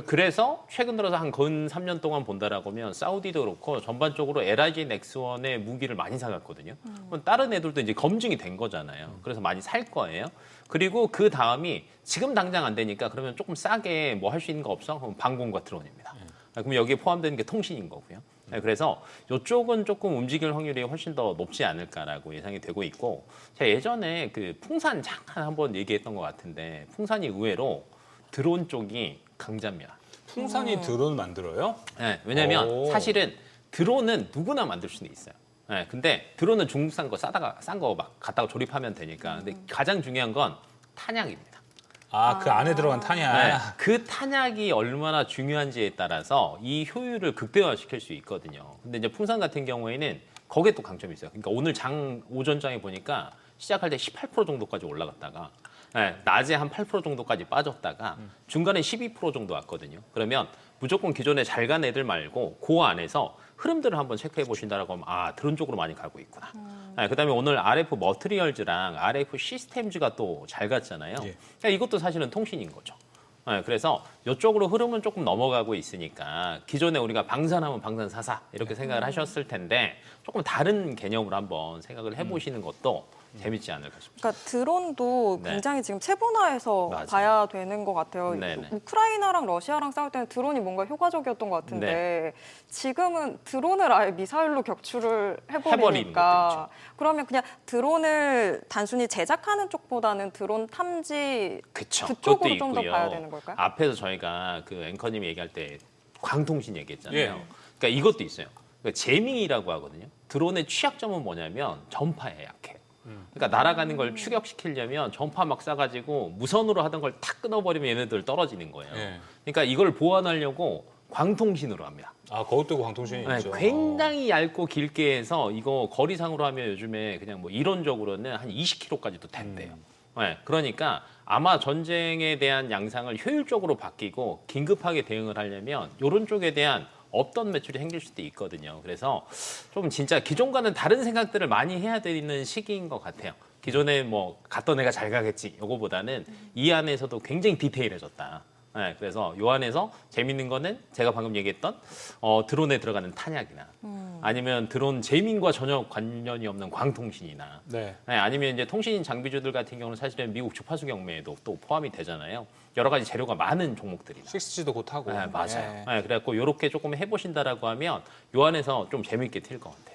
그래서 최근 들어서 한 근 3년 동안 본다라고 하면 사우디도 그렇고 전반적으로 LIG 넥스원의 무기를 많이 사갔거든요. 그럼 다른 애들도 이제 검증이 된 거잖아요. 그래서 많이 살 거예요. 그리고 그 다음이 지금 당장 안 되니까 그러면 조금 싸게 뭐 할 수 있는 거 없어? 그럼 방공과 드론입니다. 그럼 여기에 포함되는 게 통신인 거고요. 그래서 이쪽은 조금 움직일 확률이 훨씬 더 높지 않을까라고 예상이 되고 있고 제가 예전에 그 풍산 잠깐 한번 얘기했던 것 같은데 풍산이 의외로 드론 쪽이 강자입니다. 풍산이 드론 만들어요? 네, 왜냐하면 오. 사실은 드론은 누구나 만들 수는 있어요. 네, 근데 드론은 중국산 거 싼 거 막 갖다가 조립하면 되니까. 근데 가장 중요한 건 탄약입니다. 아, 그 안에 들어간 탄약. 네, 그 탄약이 얼마나 중요한지에 따라서 이 효율을 극대화시킬 수 있거든요. 근데 이제 풍산 같은 경우에는 거기에 또 강점이 있어요. 그러니까 오늘 오전장에 보니까 시작할 때 18% 정도까지 올라갔다가 네, 낮에 한 8% 정도까지 빠졌다가 중간에 12% 정도 왔거든요. 그러면 무조건 기존에 잘 간 애들 말고 그 안에서 흐름들을 한번 체크해 보신다라고 하면 아 드론 쪽으로 많이 가고 있구나. 네, 그다음에 오늘 RF 머티리얼즈랑 RF 시스템즈가 또 잘 갔잖아요. 예. 그러니까 이것도 사실은 통신인 거죠. 네, 그래서 이쪽으로 흐름은 조금 넘어가고 있으니까 기존에 우리가 방산하면 방산 사사 이렇게 생각을 하셨을 텐데 조금 다른 개념으로 한번 생각을 해보시는 것도 재밌지 않을까 싶습니다. 그러니까 드론도 네. 굉장히 지금 체분화해서 맞아요. 봐야 되는 것 같아요. 네네. 우크라이나랑 러시아랑 싸울 때는 드론이 뭔가 효과적이었던 것 같은데 네. 지금은 드론을 아예 미사일로 격추를 해버리는 해버리니까 것도 그러면 그냥 드론을 단순히 제작하는 쪽보다는 드론 탐지 그쵸. 그쪽으로 그것도 좀 더 있고요. 봐야 되는 걸까요? 앞에서 저희가 그 앵커님이 얘기할 때 광통신 얘기했잖아요. 예. 그러니까 이것도 있어요. 그러니까 제밍이라고 하거든요. 드론의 취약점은 뭐냐면 전파에 약해요. 그러니까 날아가는 걸 추격시키려면 전파 막 쏴가지고 무선으로 하던 걸 탁 끊어버리면 얘네들 떨어지는 거예요. 예. 그러니까 이걸 보완하려고 광통신으로 합니다. 아, 그것도 광통신이 네, 있죠. 굉장히 얇고 길게 해서 이거 거리상으로 하면 요즘에 그냥 뭐 이론적으로는 한 20km까지도 된대요. 네, 그러니까 아마 전쟁에 대한 양상을 효율적으로 바뀌고 긴급하게 대응을 하려면 이런 쪽에 대한 없던 매출이 생길 수도 있거든요. 그래서 좀 진짜 기존과는 다른 생각들을 많이 해야 되는 시기인 것 같아요. 기존에 뭐 갔던 애가 잘 가겠지 요거보다는 이 안에서도 굉장히 디테일해졌다. 네, 그래서 요 안에서 재밌는 거는 제가 방금 얘기했던 드론에 들어가는 탄약이나 아니면 드론 재민과 전혀 관련이 없는 광통신이나 네. 네, 아니면 이제 통신 장비주들 같은 경우는 사실은 미국 주파수 경매에도 또 포함이 되잖아요. 여러 가지 재료가 많은 종목들이나. 6G도 곧 하고. 네, 맞아요. 네. 네, 그래갖고 이렇게 조금 해보신다라고 하면 요 안에서 좀 재밌게 튈 것 같아요.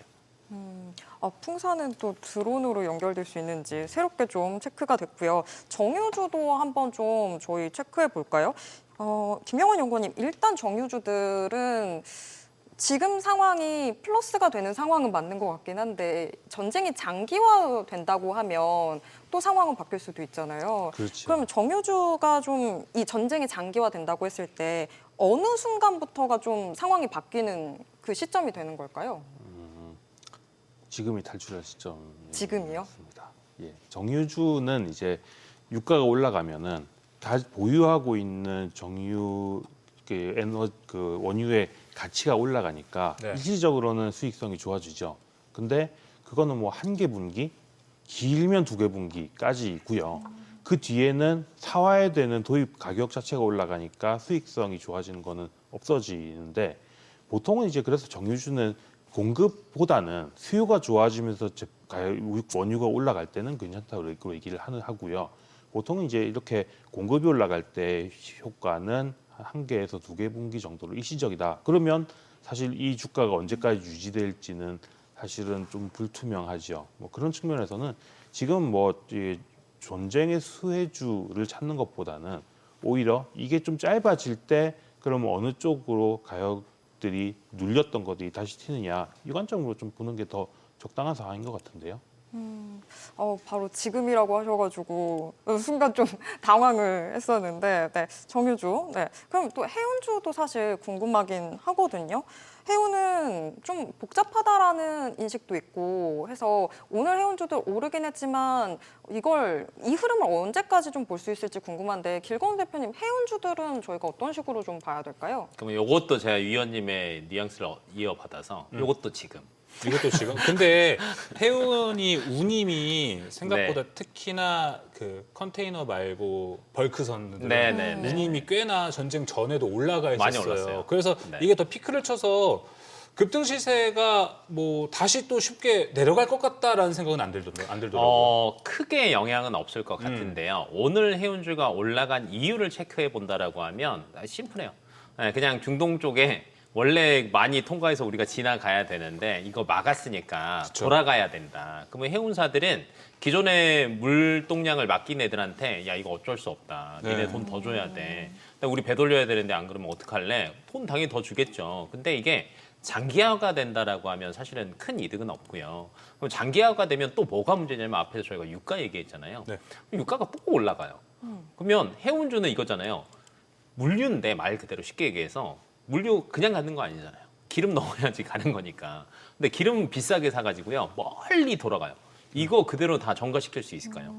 풍사는 또 드론으로 연결될 수 있는지 새롭게 좀 체크가 됐고요. 정유주도 한번 좀 저희 체크해 볼까요? 김영환 연구원님, 일단 정유주들은 지금 상황이 플러스가 되는 상황은 맞는 것 같긴 한데 전쟁이 장기화된다고 하면 또 상황은 바뀔 수도 있잖아요. 그렇죠. 그러면 정유주가 좀 이 전쟁이 장기화된다고 했을 때 어느 순간부터가 좀 상황이 바뀌는 그 시점이 되는 걸까요? 지금이 탈출할 시점. 지금이요? 맞습니다. 예, 정유주는 이제 유가가 올라가면은 다 보유하고 있는 정유 그 원유의 가치가 올라가니까 네. 일시적으로는 수익성이 좋아지죠. 근데 그거는 뭐 한 개 분기, 길면 두 개 분기까지 있고요. 그 뒤에는 사와야 되는 도입 가격 자체가 올라가니까 수익성이 좋아지는 거는 없어지는데 보통은 이제 그래서 정유주는 공급보다는 수요가 좋아지면서 원유가 올라갈 때는 괜찮다고 얘기를 하고요. 보통은 이제 이렇게 공급이 올라갈 때 효과는 한 개에서 두 개 분기 정도로 일시적이다. 그러면 사실 이 주가가 언제까지 유지될지는 사실은 좀 불투명하죠. 뭐 그런 측면에서는 지금 뭐 전쟁의 수혜주를 찾는 것보다는 오히려 이게 좀 짧아질 때 그러면 어느 쪽으로 가격들이 눌렸던 것들이 다시 튀느냐 이 관점으로 좀 보는 게 더 적당한 상황인 것 같은데요. 바로 지금이라고 하셔가지고 순간 좀 당황을 했었는데, 네, 정유주. 네, 그럼 또 해운주도 사실 궁금하긴 하거든요. 해운은 좀 복잡하다라는 인식도 있고 해서 오늘 해운주도 오르긴 했지만 이 흐름을 언제까지 좀 볼 수 있을지 궁금한데 길건우 대표님, 해운주들은 저희가 어떤 식으로 좀 봐야 될까요? 그러면 이것도 제가 위원님의 뉘앙스를 이어받아서 이것도 지금. 이것도 지금. 근데 해운이 운임이 생각보다 네. 특히나 그 컨테이너 말고 벌크선들은 네, 네, 네. 운임이 꽤나 전쟁 전에도 올라가 많이 있었어요. 올랐어요. 그래서 네. 이게 더 피크를 쳐서 급등 시세가 뭐 다시 또 쉽게 내려갈 것 같다라는 생각은 안 들더라고요. 크게 영향은 없을 것 같은데요. 오늘 해운주가 올라간 이유를 체크해 본다라고 하면 심플해요. 네, 그냥 중동 쪽에 원래 많이 통과해서 우리가 지나가야 되는데 이거 막았으니까 그쵸. 돌아가야 된다. 그러면 해운사들은 기존의 물동량을 맡긴 애들한테 야 이거 어쩔 수 없다. 니네 네. 돈 더 줘야 돼. 근데 우리 배 돌려야 되는데 안 그러면 어떡할래? 돈 당연히 더 주겠죠. 근데 이게 장기화가 된다라고 하면 사실은 큰 이득은 없고요. 그럼 장기화가 되면 또 뭐가 문제냐면 앞에서 저희가 유가 얘기했잖아요. 네. 유가가 또 올라가요. 그러면 해운주는 이거잖아요. 물류인데 말 그대로 쉽게 얘기해서 물류 그냥 가는 거 아니잖아요. 기름 넣어야지 가는 거니까. 근데 기름 비싸게 사가지고요. 멀리 돌아가요. 이거 그대로 다 전가시킬 수 있을까요?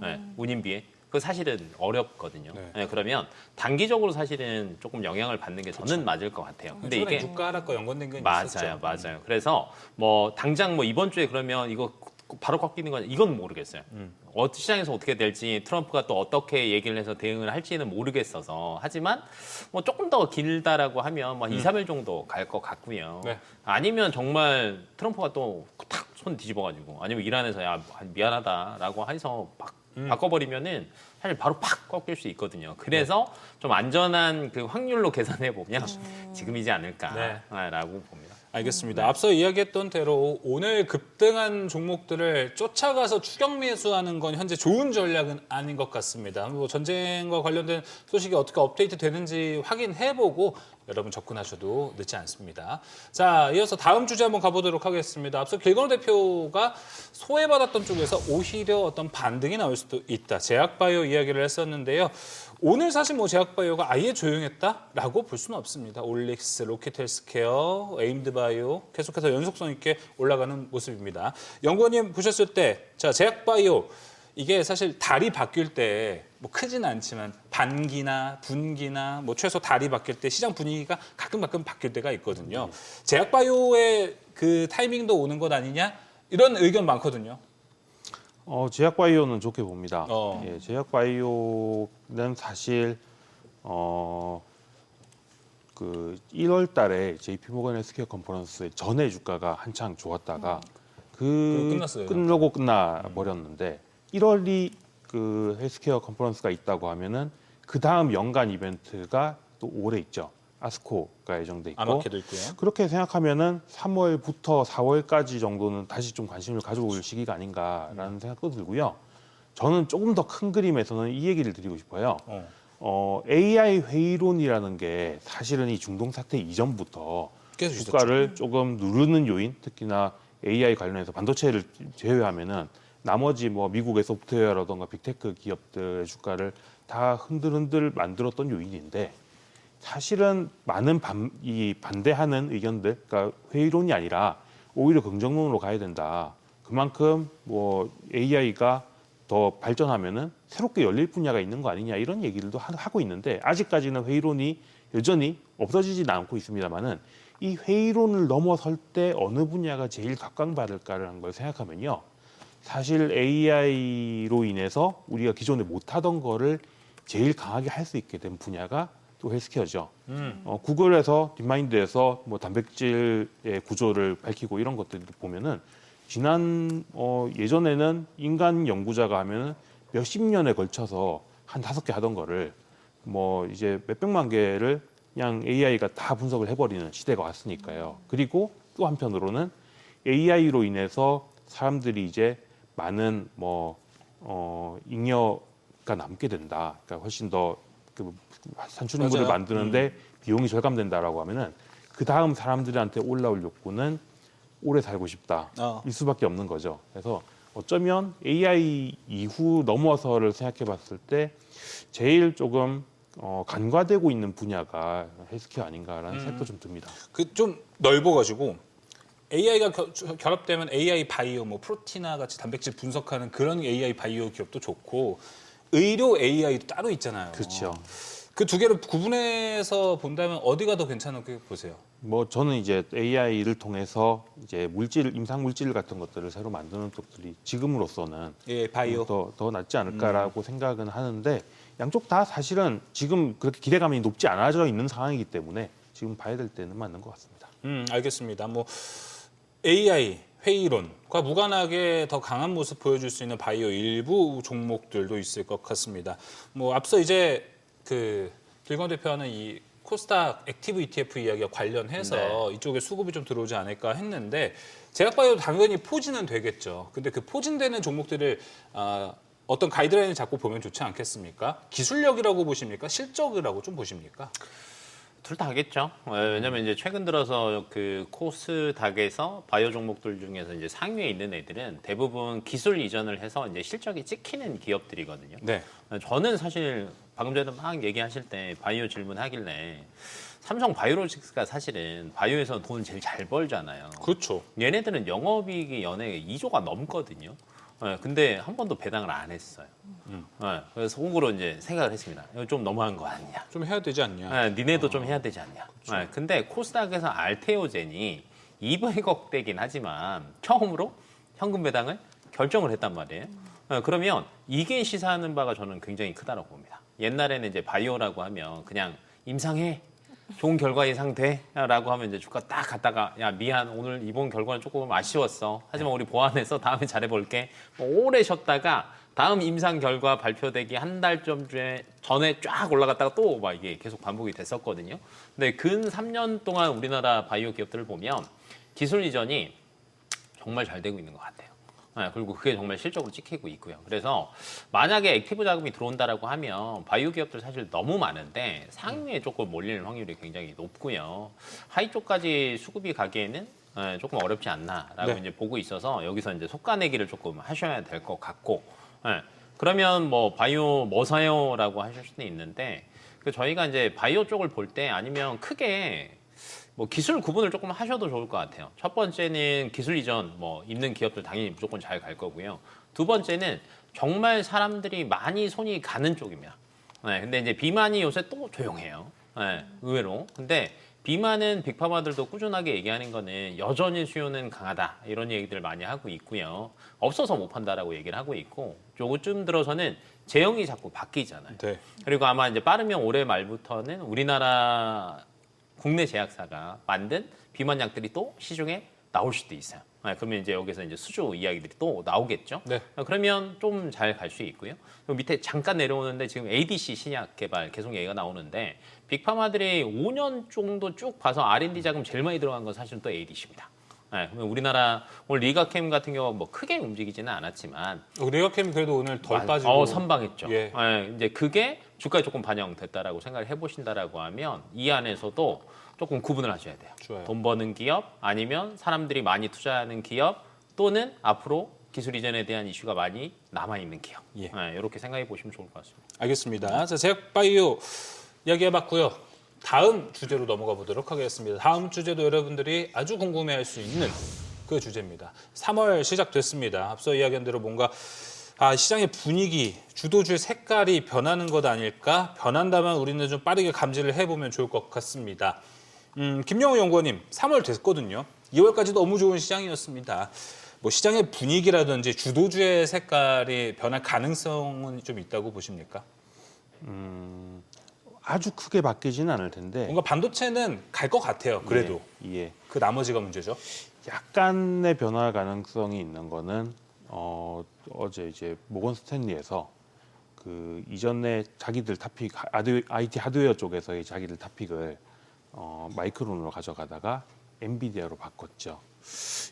네, 운임비에. 그거 사실은 어렵거든요. 네. 네, 그러면 단기적으로 사실은 조금 영향을 받는 게 저는 맞을 것 같아요. 근데 최근에 이게 유가 하락과 연관된 게 맞아요, 있었죠. 맞아요. 그래서 뭐 당장 뭐 이번 주에 그러면 이거 바로 꺾이는 건 이건 모르겠어요. 시장에서 어떻게 될지 트럼프가 또 어떻게 얘기를 해서 대응을 할지는 모르겠어서 하지만 뭐 조금 더 길다라고 하면 뭐 2, 3일 정도 갈 것 같고요. 네. 아니면 정말 트럼프가 또 탁 손 뒤집어가지고 아니면 이란에서 야 미안하다라고 해서 바꿔버리면는 사실 바로 팍 꺾일 수 있거든요. 그래서 좀 안전한 그 확률로 계산해 보면 지금이지 않을까라고 봅니다. 알겠습니다. 앞서 이야기했던 대로 오늘 급등한 종목들을 쫓아가서 추격 매수하는 건 현재 좋은 전략은 아닌 것 같습니다. 뭐 전쟁과 관련된 소식이 어떻게 업데이트 되는지 확인해보고 여러분 접근하셔도 늦지 않습니다. 자, 이어서 다음 주제 한번 가보도록 하겠습니다. 앞서 길건우 대표가 소외받았던 쪽에서 오히려 어떤 반등이 나올 수도 있다. 제약바이오 이야기를 했었는데요. 오늘 사실 뭐 제약바이오가 아예 조용했다라고 볼 수는 없습니다. 올릭스, 로켓헬스케어, 에임드바이오 계속해서 연속성 있게 올라가는 모습입니다. 연구원님 보셨을 때, 자 제약바이오 이게 사실 달이 바뀔 때 뭐 크진 않지만 반기나 분기나 뭐 최소 달이 바뀔 때 시장 분위기가 가끔 바뀔 때가 있거든요. 제약바이오의 그 타이밍도 오는 것 아니냐 이런 의견 많거든요. 제약바이오는 좋게 봅니다. 어. 예, 제약바이오는 사실 그 1월 달에 JP모건 헬스케어 컨퍼런스 전에 주가가 한창 좋았다가 끝났어요. 끝나고 끝나 버렸는데 1월이 그 헬스케어 컨퍼런스가 있다고 하면은 그 다음 연간 이벤트가 또 올해 있죠. 아스코가 예정돼 있고 아마케도 있고요. 그렇게 생각하면은 3월부터 4월까지 정도는 다시 좀 관심을 가져올 시기가 아닌가라는 생각도 들고요. 저는 조금 더 큰 그림에서는 이 얘기를 드리고 싶어요. AI 회의론이라는 게 사실은 이 중동 사태 이전부터 계속 있었죠. 주가를 조금 누르는 요인, 특히나 AI 관련해서 반도체를 제외하면은 나머지 뭐 미국의 소프트웨어라던가 빅테크 기업들의 주가를 다 흔들흔들 만들었던 요인인데 사실은 많은 이 반대하는 의견들, 그러니까 회의론이 아니라 오히려 긍정론으로 가야 된다. 그만큼 뭐 AI가 더 발전하면은 새롭게 열릴 분야가 있는 거 아니냐 이런 얘기들도 하고 있는데 아직까지는 회의론이 여전히 없어지진 않고 있습니다만은 이 회의론을 넘어설 때 어느 분야가 제일 각광받을까라는 걸 생각하면요. 사실 AI로 인해서 우리가 기존에 못하던 거를 제일 강하게 할 수 있게 된 분야가 또 헬스케어죠. 구글에서 딥마인드에서 뭐 단백질의 구조를 밝히고 이런 것들을 보면은 지난 예전에는 인간 연구자가 하면은 몇십 년에 걸쳐서 한 5개 하던 거를 뭐 이제 몇백만 개를 그냥 AI가 다 분석을 해버리는 시대가 왔으니까요. 그리고 또 한편으로는 AI로 인해서 사람들이 이제 많은 잉여가 남게 된다. 그러니까 훨씬 더 그 산출인물을 맞아요. 만드는데 비용이 절감된다라고 하면은 그 다음 사람들한테 올라올 욕구는 오래 살고 싶다. 일 수밖에 없는 거죠. 그래서 어쩌면 AI 이후 넘어서를 생각해봤을 때 제일 조금 간과되고 있는 분야가 헬스케어 아닌가라는 생각도 좀 듭니다. 그 좀 넓어가지고 AI가 결합되면 AI 바이오, 뭐 프로티나 같이 단백질 분석하는 그런 AI 바이오 기업도 좋고 의료 AI도 따로 있잖아요. 그렇죠. 그 두 개를 구분해서 본다면 어디가 더 괜찮을까 보세요. 뭐 저는 이제 AI를 통해서 이제 임상 물질 같은 것들을 새로 만드는 쪽들이 지금으로서는 예, 바이오. 더 낫지 않을까라고 생각은 하는데 양쪽 다 사실은 지금 그렇게 기대감이 높지 않아져 있는 상황이기 때문에 지금 봐야 될 때는 맞는 것 같습니다. 알겠습니다. 뭐 AI 회의론과 무관하게 더 강한 모습 보여줄 수 있는 바이오 일부 종목들도 있을 것 같습니다. 뭐 앞서 이제 그 길건 대표하는 이 코스닥 액티브 ETF 이야기와 관련해서 이쪽에 수급이 좀 들어오지 않을까 했는데 제약바이오도 당연히 포진은 되겠죠. 근데 그 포진되는 종목들을 어떤 가이드라인을 잡고 보면 좋지 않겠습니까? 기술력이라고 보십니까? 실적이라고 좀 보십니까? 둘 다 하겠죠. 왜냐면 이제 최근 들어서 그 코스닥에서 바이오 종목들 중에서 이제 상위에 있는 애들은 대부분 기술 이전을 해서 이제 실적이 찍히는 기업들이거든요. 네. 저는 사실 방금 전에 막 얘기하실 때 바이오 질문하길래 삼성 바이오로직스가 사실은 바이오에서 돈을 제일 잘 벌잖아요. 그렇죠. 얘네들은 영업이익이 연에 2조가 넘거든요. 근데 한 번도 배당을 안 했어요. 그래서 속으로 이제 생각을 했습니다. 이거 좀 너무한 거 아니냐. 좀 해야 되지 않냐. 니네도 좀 해야 되지 않냐. 근데 코스닥에서 알테오젠이 200억 대긴 하지만 처음으로 현금 배당을 결정을 했단 말이에요. 그러면 이게 시사하는 바가 저는 굉장히 크다고 봅니다. 옛날에는 이제 바이오라고 하면 그냥 임상해. 좋은 결과 예상돼라고 하면 이제 주가 딱 갔다가 야 미안 오늘 이번 결과는 조금 아쉬웠어. 하지만 우리 보완해서 다음에 잘해볼게. 뭐 오래 쉬었다가 다음 임상 결과 발표되기 한 달쯤 전에 쫙 올라갔다가 또 막 이게 계속 반복이 됐었거든요. 근데 근 3년 동안 우리나라 바이오 기업들을 보면 기술 이전이 정말 잘 되고 있는 것 같아요. 그리고 그게 정말 실적으로 찍히고 있고요. 그래서 만약에 액티브 자금이 들어온다라고 하면 바이오 기업들 사실 너무 많은데 상위에 조금 몰리는 확률이 굉장히 높고요. 하위 쪽까지 수급이 가기에는 조금 어렵지 않나라고 이제 보고 있어서 여기서 이제 속가내기를 조금 하셔야 될 것 같고. 그러면 뭐 바이오 뭐 사요라고 하실 수도 있는데 저희가 이제 바이오 쪽을 볼 때 아니면 크게 뭐 기술 구분을 조금 하셔도 좋을 것 같아요. 첫 번째는 기술 이전 뭐 있는 기업들 당연히 무조건 잘 갈 거고요. 두 번째는 정말 사람들이 많이 손이 가는 쪽입니다. 근데 이제 비만이 요새 또 조용해요. 의외로. 근데 비만은 빅파마들도 꾸준하게 얘기하는 거는 여전히 수요는 강하다 이런 얘기들 많이 하고 있고요. 없어서 못 판다라고 얘기를 하고 있고 요즘 들어서는 제형이 자꾸 바뀌잖아요. 네. 그리고 아마 이제 빠르면 올해 말부터는 우리나라 국내 제약사가 만든 비만 약들이 또 시중에 나올 수도 있어요. 그러면 이제 여기서 이제 수주 이야기들이 또 나오겠죠. 네. 그러면 좀 잘 갈 수 있고요. 그리고 밑에 잠깐 내려오는데 지금 ADC 신약 개발 계속 얘기가 나오는데 빅파마들이 5년 정도 쭉 봐서 R&D 자금 제일 많이 들어간 건 사실은 또 ADC입니다. 그러면 우리나라 오늘 리가캠 같은 경우 뭐 크게 움직이지는 않았지만 리가캠이 그래도 오늘 덜 빠지고 선방했죠. 예. 이제 그게 주가에 조금 반영됐다라고 생각을 해보신다라고 하면 이 안에서도 조금 구분을 하셔야 돼요. 좋아요. 돈 버는 기업 아니면 사람들이 많이 투자하는 기업 또는 앞으로 기술 이전에 대한 이슈가 많이 남아있는 기업. 예. 이렇게 생각해 보시면 좋을 것 같습니다. 알겠습니다. 자, 제약바이오 이야기해봤고요. 다음 주제로 넘어가 보도록 하겠습니다. 다음 주제도 여러분들이 아주 궁금해할 수 있는 그 주제입니다. 3월 시작됐습니다. 앞서 이야기한 대로 뭔가 시장의 분위기, 주도주의 색깔이 변하는 것 아닐까? 변한다면 우리는 좀 빠르게 감지를 해보면 좋을 것 같습니다. 김영우 연구원님, 3월 됐거든요. 2월까지 너무 좋은 시장이었습니다. 뭐 시장의 분위기라든지 주도주의 색깔이 변할 가능성은 좀 있다고 보십니까? 아주 크게 바뀌지는 않을 텐데 뭔가 반도체는 갈 것 같아요. 그래도 예. 그 나머지가 문제죠. 약간의 변화 가능성이 있는 거는 어제 이제 모건 스탠리에서 그 이전에 자기들 탑픽 IT 하드웨어 쪽에서의 자기들 탑픽을 마이크론으로 가져가다가 엔비디아로 바꿨죠.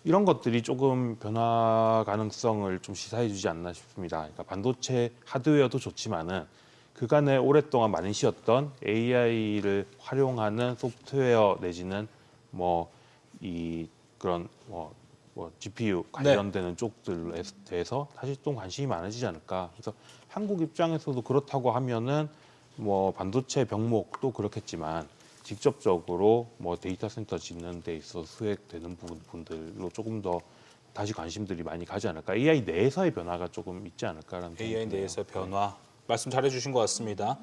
이런 것들이 조금 변화 가능성을 좀 시사해주지 않나 싶습니다. 그러니까 반도체 하드웨어도 좋지만은 그간에 오랫동안 많이 쉬었던 AI를 활용하는 소프트웨어 내지는 그런 GPU 관련되는 쪽들에 대해서 사실 좀 관심이 많아지지 않을까. 그래서 한국 입장에서도 그렇다고 하면은 반도체 병목도 그렇겠지만 직접적으로 데이터 센터 짓는 데 있어서 수획되는 부분들로 조금 더 다시 관심들이 많이 가지 않을까. AI 내에서의 변화가 조금 있지 않을까라는 생각이 AI 드네요. 내에서 변화 말씀 잘해주신 것 같습니다.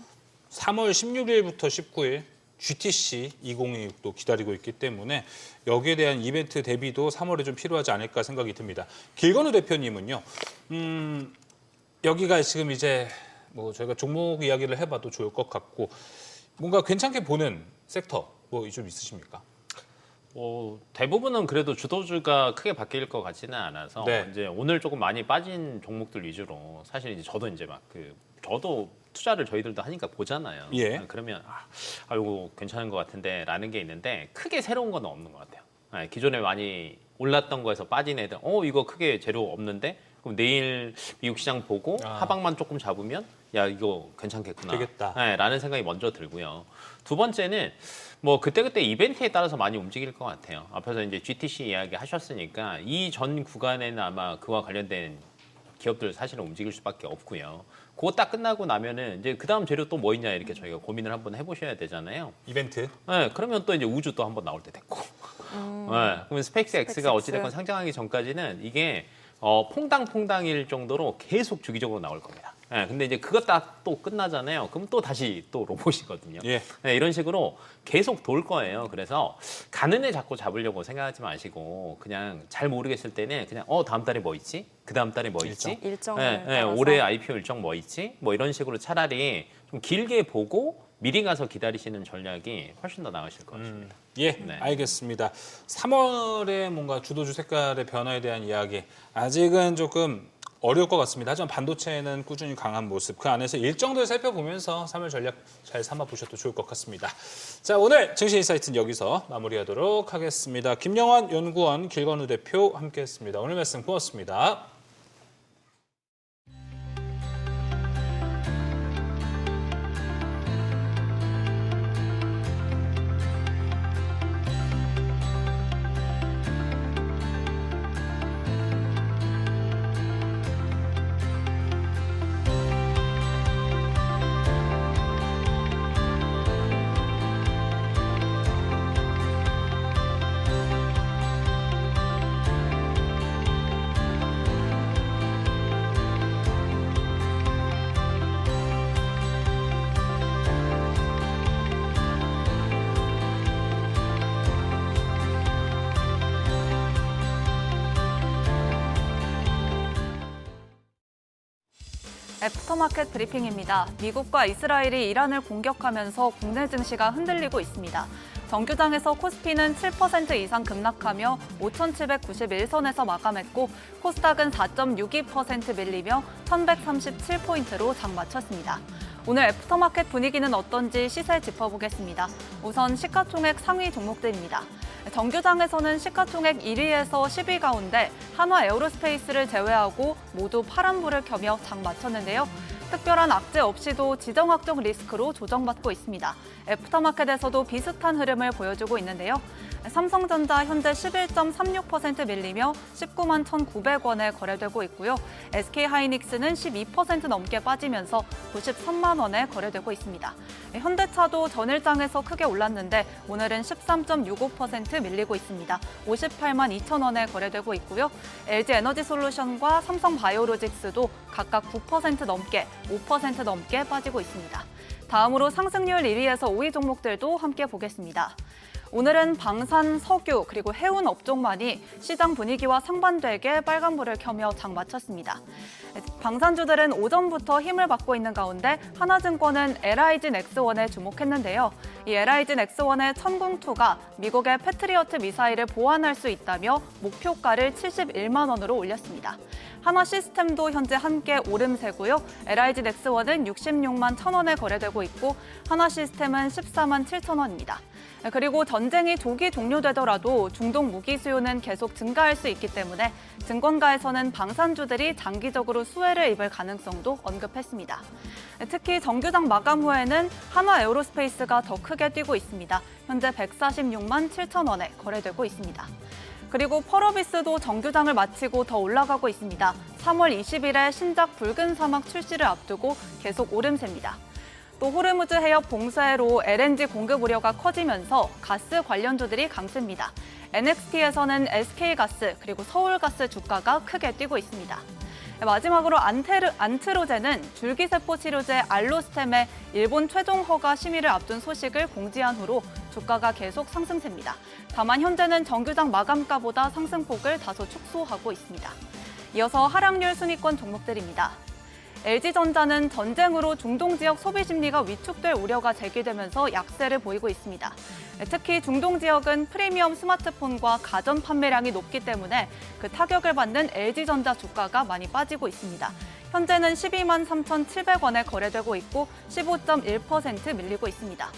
3월 16일부터 19일 GTC 2026도 기다리고 있기 때문에 여기에 대한 이벤트 대비도 3월에 좀 필요하지 않을까 생각이 듭니다. 길건우 대표님은요. 여기가 지금 이제 저희가 종목 이야기를 해봐도 좋을 것 같고 뭔가 괜찮게 보는 섹터 좀 있으십니까? 대부분은 그래도 주도주가 크게 바뀔 것 같지는 않아서 네. 이제 오늘 조금 많이 빠진 종목들 위주로 사실 이제 저도 이제 저도 투자를 저희들도 하니까 보잖아요. 예. 그러면 이거 괜찮은 것 같은데라는 게 있는데 크게 새로운 건 없는 것 같아요. 기존에 많이 올랐던 거에서 빠진 애들, 이거 크게 재료 없는데 그럼 내일 미국 시장 보고 하방만 조금 잡으면 야 이거 괜찮겠구나. 되겠다. 라는 생각이 먼저 들고요. 두 번째는 그때그때 이벤트에 따라서 많이 움직일 것 같아요. 앞에서 이제 GTC 이야기 하셨으니까 이 전 구간에는 아마 그와 관련된 기업들 사실은 움직일 수밖에 없고요. 그거 딱 끝나고 나면은 이제 그 다음 재료 또 뭐 있냐 이렇게 저희가 고민을 한번 해보셔야 되잖아요. 이벤트. 네, 그러면 또 이제 우주 또 한번 나올 때 됐고. 네, 그러면 스페이스 X가 어찌됐건 상장하기 전까지는 이게 퐁당퐁당일 정도로 계속 주기적으로 나올 겁니다. 네, 근데 이제 그거 딱 또 끝나잖아요. 그럼 또 다시 또 로봇이거든요. 예. 네, 이런 식으로 계속 돌 거예요. 그래서 가는 애 자꾸 잡으려고 생각하지 마시고 그냥 잘 모르겠을 때는 그냥 다음 달에 뭐 있지? 그 다음 달에 뭐 있지? 일정을 따라서. 올해 IPO 일정 뭐 있지? 이런 식으로 차라리 좀 길게 보고 미리 가서 기다리시는 전략이 훨씬 더 나으실 것 같습니다. 예, 네. 알겠습니다. 3월에 뭔가 주도주 색깔의 변화에 대한 이야기 아직은 조금 어려울 것 같습니다. 하지만 반도체는 꾸준히 강한 모습 그 안에서 일정들 살펴보면서 3월 전략 잘 삼아보셔도 좋을 것 같습니다. 자, 오늘 증시 인사이트는 여기서 마무리하도록 하겠습니다. 김영환 연구원, 길건우 대표 함께했습니다. 오늘 말씀 고맙습니다. 애프터마켓 브리핑입니다. 미국과 이스라엘이 이란을 공격하면서 국내 증시가 흔들리고 있습니다. 정규장에서 코스피는 7% 이상 급락하며 5,791선에서 마감했고 코스닥은 4.62% 밀리며 1,137포인트로 장 마쳤습니다. 오늘 애프터마켓 분위기는 어떤지 시세 짚어보겠습니다. 우선 시가총액 상위 종목들입니다. 정규장에서는 시가총액 1위에서 10위 가운데 한화 에어로스페이스를 제외하고 모두 파란불을 켜며 장 마쳤는데요. 특별한 악재 없이도 지정학적 리스크로 조정받고 있습니다. 애프터마켓에서도 비슷한 흐름을 보여주고 있는데요. 삼성전자 현재 11.36% 밀리며 19만 1,900원에 거래되고 있고요. SK하이닉스는 12% 넘게 빠지면서 93만 원에 거래되고 있습니다. 현대차도 전일장에서 크게 올랐는데 오늘은 13.65% 밀리고 있습니다. 58만 2천 원에 거래되고 있고요. LG에너지솔루션과 삼성바이오로직스도 각각 9% 넘게, 5% 넘게 빠지고 있습니다. 다음으로 상승률 1위에서 5위 종목들도 함께 보겠습니다. 오늘은 방산, 석유, 그리고 해운 업종만이 시장 분위기와 상반되게 빨간불을 켜며 장 마쳤습니다. 방산주들은 오전부터 힘을 받고 있는 가운데 하나증권은 LIG 넥스원에 주목했는데요. 이 LIG 넥스원의 천궁2가 미국의 패트리어트 미사일을 보완할 수 있다며 목표가를 71만 원으로 올렸습니다. 한화시스템도 현재 함께 오름세고요. LIG 넥스원은 66만 1,000원에 거래되고 있고 한화시스템은 14만 7천 원입니다. 그리고 전쟁이 조기 종료되더라도 중동 무기 수요는 계속 증가할 수 있기 때문에 증권가에서는 방산주들이 장기적으로 수혜를 입을 가능성도 언급했습니다. 특히 정규장 마감 후에는 한화 에어로스페이스가 더 크게 뛰고 있습니다. 현재 146만 7천 원에 거래되고 있습니다. 그리고 펄어비스도 정규장을 마치고 더 올라가고 있습니다. 3월 20일에 신작 붉은 사막 출시를 앞두고 계속 오름세입니다. 또 호르무즈 해협 봉쇄로 LNG 공급 우려가 커지면서 가스 관련주들이 강세입니다. NXT에서는 SK가스 그리고 서울가스 주가가 크게 뛰고 있습니다. 마지막으로 안트로제는 줄기세포 치료제 알로스템의 일본 최종 허가 심의를 앞둔 소식을 공지한 후로 주가가 계속 상승세입니다. 다만 현재는 정규장 마감가보다 상승폭을 다소 축소하고 있습니다. 이어서 하락률 순위권 종목들입니다. LG전자는 전쟁으로 중동 지역 소비 심리가 위축될 우려가 제기되면서 약세를 보이고 있습니다. 특히 중동 지역은 프리미엄 스마트폰과 가전 판매량이 높기 때문에 그 타격을 받는 LG전자 주가가 많이 빠지고 있습니다. 현재는 12만 3,700원에 거래되고 있고 15.1% 밀리고 있습니다.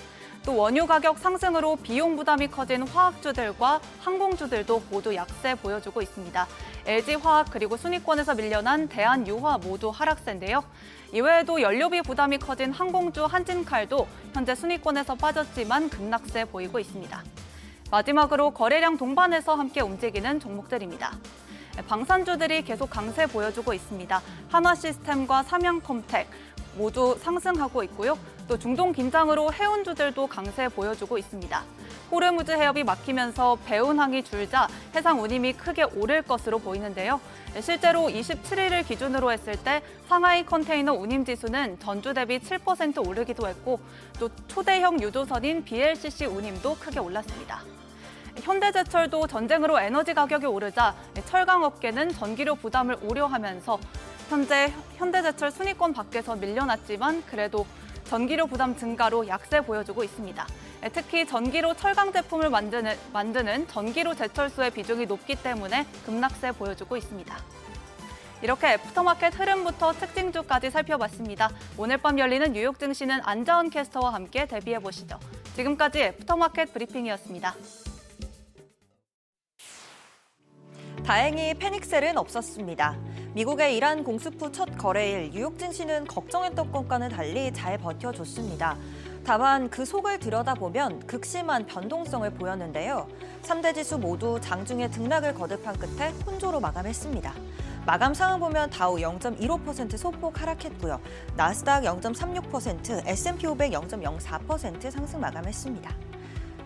또 원유 가격 상승으로 비용 부담이 커진 화학주들과 항공주들도 모두 약세 보여주고 있습니다. LG화학 그리고 순위권에서 밀려난 대한유화 모두 하락세인데요. 이외에도 연료비 부담이 커진 항공주 한진칼도 현재 순위권에서 빠졌지만 급락세 보이고 있습니다. 마지막으로 거래량 동반해서 함께 움직이는 종목들입니다. 방산주들이 계속 강세 보여주고 있습니다. 한화시스템과 삼양컴텍 모두 상승하고 있고요. 또 중동 긴장으로 해운주들도 강세 보여주고 있습니다. 호르무즈 해협이 막히면서 배운항이 줄자 해상 운임이 크게 오를 것으로 보이는데요. 실제로 27일을 기준으로 했을 때 상하이 컨테이너 운임 지수는 전주 대비 7% 오르기도 했고 또 초대형 유조선인 BLCC 운임도 크게 올랐습니다. 현대제철도 전쟁으로 에너지 가격이 오르자 철강업계는 전기료 부담을 우려하면서 현재 현대제철 순위권 밖에서 밀려났지만 그래도 전기료 부담 증가로 약세 보여주고 있습니다. 특히 전기로 철강 제품을 만드는 전기로 제철소의 비중이 높기 때문에 급락세 보여주고 있습니다. 이렇게 애프터마켓 흐름부터 특징주까지 살펴봤습니다. 오늘 밤 열리는 뉴욕 증시는 안자원 캐스터와 함께 대비해보시죠. 지금까지 애프터마켓 브리핑이었습니다. 다행히 패닉셀은 없었습니다. 미국의 이란 공습 후 첫 거래일 뉴욕 증시는 걱정했던 것과는 달리 잘 버텨줬습니다. 다만 그 속을 들여다보면 극심한 변동성을 보였는데요. 3대 지수 모두 장중에 등락을 거듭한 끝에 혼조로 마감했습니다. 마감 상황 보면 다우 0.15% 소폭 하락했고요. 나스닥 0.36%, S&P 500 0.04% 상승 마감했습니다.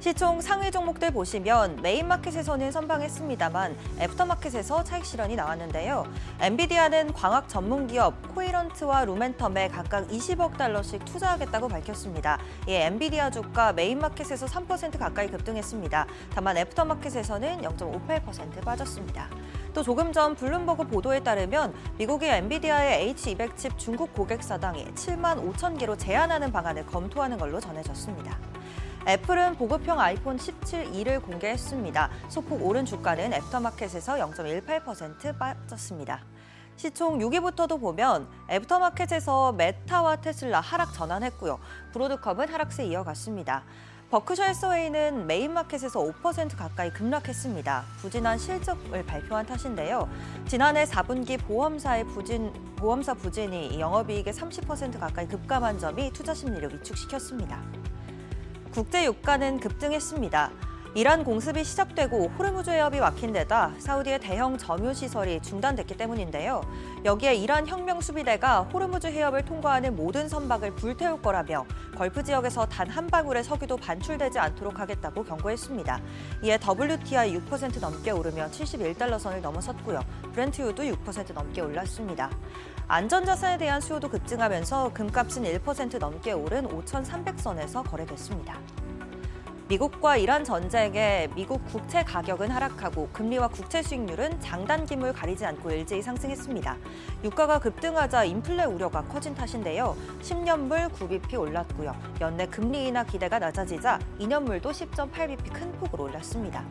시총 상위 종목들 보시면 메인마켓에서는 선방했습니다만 애프터마켓에서 차익 실현이 나왔는데요. 엔비디아는 광학 전문기업 코이런트와 루멘텀에 각각 20억 달러씩 투자하겠다고 밝혔습니다. 이에 엔비디아 주가 메인마켓에서 3% 가까이 급등했습니다. 다만 애프터마켓에서는 0.58% 빠졌습니다. 또 조금 전 블룸버그 보도에 따르면 미국이 엔비디아의 H200 칩 중국 고객 사당이 7만 5천 개로 제한하는 방안을 검토하는 걸로 전해졌습니다. 애플은 보급형 아이폰 17e를 공개했습니다. 소폭 오른 주가는 애프터마켓에서 0.18% 빠졌습니다. 시총 6위부터도 보면 애프터마켓에서 메타와 테슬라 하락 전환했고요. 브로드컴은 하락세 이어갔습니다. 버크셔 해서웨이는 메인마켓에서 5% 가까이 급락했습니다. 부진한 실적을 발표한 탓인데요. 지난해 4분기 보험사 부진이 영업이익의 30% 가까이 급감한 점이 투자 심리를 위축시켰습니다. 국제 유가는 급등했습니다. 이란 공습이 시작되고 호르무즈 해협이 막힌 데다 사우디의 대형 점유 시설이 중단됐기 때문인데요. 여기에 이란 혁명 수비대가 호르무즈 해협을 통과하는 모든 선박을 불태울 거라며 걸프 지역에서 단 한 방울의 석유도 반출되지 않도록 하겠다고 경고했습니다. 이에 WTI 6% 넘게 오르며 71달러 선을 넘어섰고요. 브렌트유도 6% 넘게 올랐습니다. 안전자산에 대한 수요도 급증하면서 금값은 1% 넘게 오른 5,300선에서 거래됐습니다. 미국과 이란 전쟁에 미국 국채 가격은 하락하고 금리와 국채 수익률은 장단기물 가리지 않고 일제히 상승했습니다. 유가가 급등하자 인플레 우려가 커진 탓인데요. 10년물 9bp 올랐고요. 연내 금리 인하 기대가 낮아지자 2년물도 10.8bp 큰 폭으로 올랐습니다.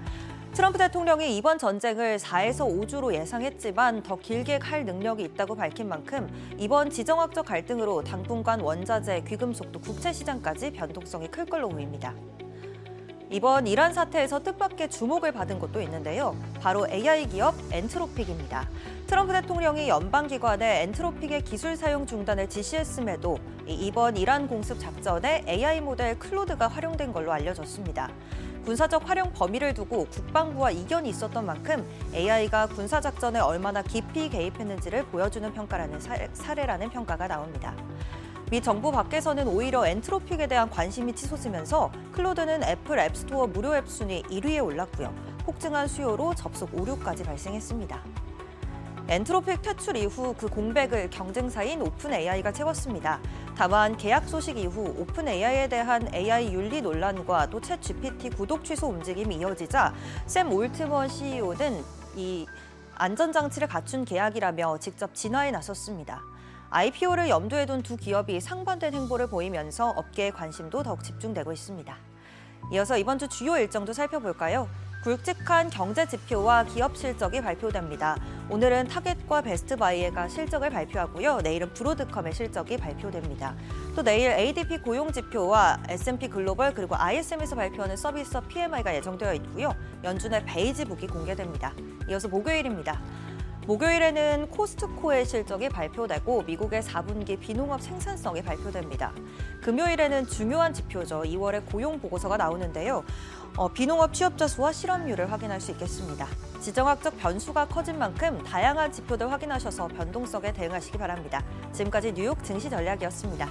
트럼프 대통령이 이번 전쟁을 4에서 5주로 예상했지만 더 길게 갈 능력이 있다고 밝힌 만큼 이번 지정학적 갈등으로 당분간 원자재, 귀금속도 국채 시장까지 변동성이 클 걸로 보입니다. 이번 이란 사태에서 뜻밖의 주목을 받은 곳도 있는데요. 바로 AI 기업 엔트로픽입니다. 트럼프 대통령이 연방기관에 엔트로픽의 기술 사용 중단을 지시했음에도 이번 이란 공습 작전에 AI 모델 클로드가 활용된 걸로 알려졌습니다. 군사적 활용 범위를 두고 국방부와 이견이 있었던 만큼 AI가 군사작전에 얼마나 깊이 개입했는지를 보여주는 평가라는 사례라는 평가가 나옵니다. 미 정부 밖에서는 오히려 엔트로픽에 대한 관심이 치솟으면서 클로드는 애플 앱스토어 무료 앱 순위 1위에 올랐고요. 폭증한 수요로 접속 오류까지 발생했습니다. 엔트로픽 퇴출 이후 그 공백을 경쟁사인 오픈 AI가 채웠습니다. 다만 계약 소식 이후 오픈 AI에 대한 AI 윤리 논란과 또 챗 GPT 구독 취소 움직임이 이어지자 샘 올트먼 CEO는 이 안전장치를 갖춘 계약이라며 직접 진화에 나섰습니다. IPO를 염두에 둔 두 기업이 상반된 행보를 보이면서 업계의 관심도 더욱 집중되고 있습니다. 이어서 이번 주 주요 일정도 살펴볼까요? 굵직한 경제 지표와 기업 실적이 발표됩니다. 오늘은 타겟과 베스트바이가 실적을 발표하고요. 내일은 브로드컴의 실적이 발표됩니다. 또 내일 ADP 고용 지표와 S&P 글로벌 그리고 ISM에서 발표하는 서비스 PMI가 예정되어 있고요. 연준의 베이지북이 공개됩니다. 이어서 목요일입니다. 목요일에는 코스트코의 실적이 발표되고 미국의 4분기 비농업 생산성이 발표됩니다. 금요일에는 중요한 지표죠. 2월의 고용 보고서가 나오는데요. 비농업 취업자 수와 실업률을 확인할 수 있겠습니다. 지정학적 변수가 커진 만큼 다양한 지표들 확인하셔서 변동성에 대응하시기 바랍니다. 지금까지 뉴욕 증시 전략이었습니다.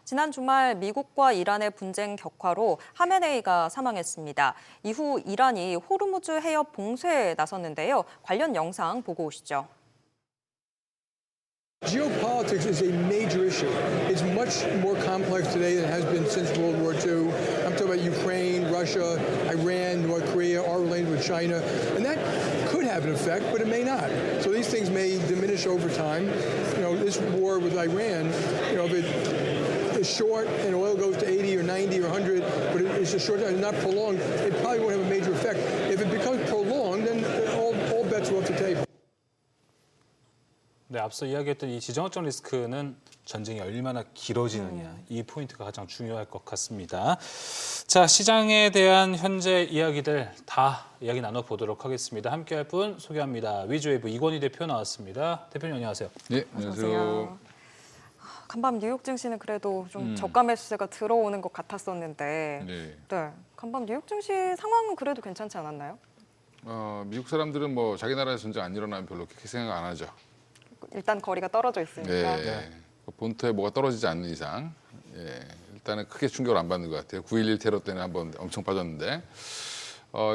지난 주말 미국과 이란의 분쟁 격화로 하메네이가 사망했습니다. 이후 이란이 호르무즈 해협 봉쇄에 나섰는데요. 관련 영상 보고 오시죠. Geopolitics is a major issue. It's much more complex today than it has been since World War II. I'm talking about Ukraine, Russia, Iran, North Korea, our relationship with China. And that could have an effect, but it may not. So these things may diminish over time. You know, this war with Iran, you know, if it is short and oil goes to 80 or 90 or 100, but it's a short time, not prolonged, it probably won't have a major effect. If it becomes prolonged, then all bets are off the table. 네, 앞서 이야기했던 이 지정학적 리스크는 전쟁이 얼마나 길어지느냐 이 포인트가 가장 중요할 것 같습니다. 자, 시장에 대한 현재 이야기들 다 이야기 나눠보도록 하겠습니다. 함께할 분 소개합니다. 위즈웨이브 이건희 대표 나왔습니다. 대표님 안녕하세요. 네, 안녕하세요. 간밤 뉴욕 증시는 그래도 좀 저가 매수세가 들어오는 것 같았었는데 네. 간밤 뉴욕 증시 상황은 그래도 괜찮지 않았나요? 미국 사람들은 뭐 자기 나라에서 전쟁 안 일어나면 별로 그렇게 생각 안 하죠. 일단 거리가 떨어져 있으니까. 네. 본토에 뭐가 떨어지지 않는 이상, 일단은 크게 충격을 안 받는 것 같아요. 9.11 테러 때는 한번 엄청 빠졌는데,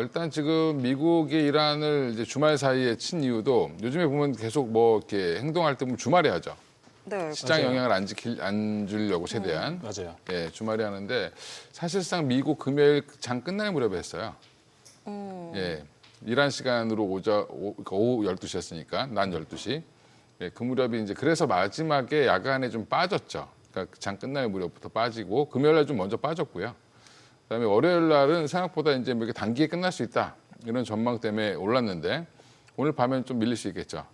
일단 지금 미국이 이란을 이제 주말 사이에 친 이유도 요즘에 보면 계속 뭐 이렇게 행동할 때 보면 주말에 하죠. 네, 시장 맞아요. 영향을 안 주려고 최대한. 맞아요. 예, 주말에 하는데 사실상 미국 금요일 장 끝날 무렵에 했어요. 예, 이란 시간으로 오후 12시였으니까 낮 12시. 예, 그 무렵이 이제 그래서 마지막에 야간에 좀 빠졌죠. 그러니까 장 끝날 무렵부터 빠지고 금요일 날 좀 먼저 빠졌고요. 그다음에 월요일 날은 생각보다 이제 뭐 이렇게 단기에 끝날 수 있다 이런 전망 때문에 올랐는데 오늘 밤엔 좀 밀릴 수 있겠죠.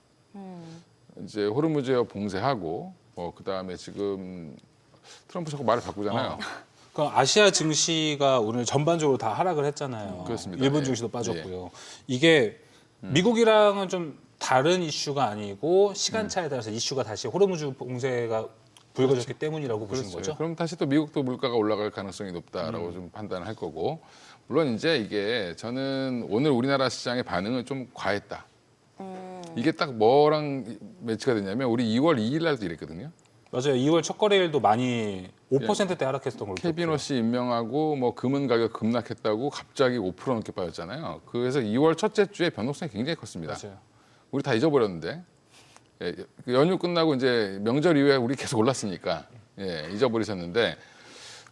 이제 호르무즈 해협 봉쇄하고 그다음에 지금 트럼프 자꾸 말을 바꾸잖아요. 그러니까 아시아 증시가 오늘 전반적으로 다 하락을 했잖아요. 그렇습니다. 일본 예. 증시도 빠졌고요. 이게 미국이랑은 좀 다른 이슈가 아니고 시간차에 따라서 이슈가 다시 호르무즈 봉쇄가 불거졌기 때문이라고 보시는 거죠? 그럼 다시 또 미국도 물가가 올라갈 가능성이 높다라고 좀 판단을 할 거고 물론 이제 이게 저는 오늘 우리나라 시장의 반응은 좀 과했다. 이게 딱 뭐랑 매치가 됐냐면 우리 2월 2일 날도 이랬거든요. 맞아요. 2월 첫 거래일도 많이 5%대 하락했던 걸로 케비노 씨 임명하고 뭐 금은 가격 급락했다고 갑자기 5% 넘게 빠졌잖아요. 그래서 2월 첫째 주에 변동성이 굉장히 컸습니다. 맞아요. 우리 다 잊어버렸는데 연휴 끝나고 이제 명절 이후에 우리 계속 올랐으니까 잊어버리셨는데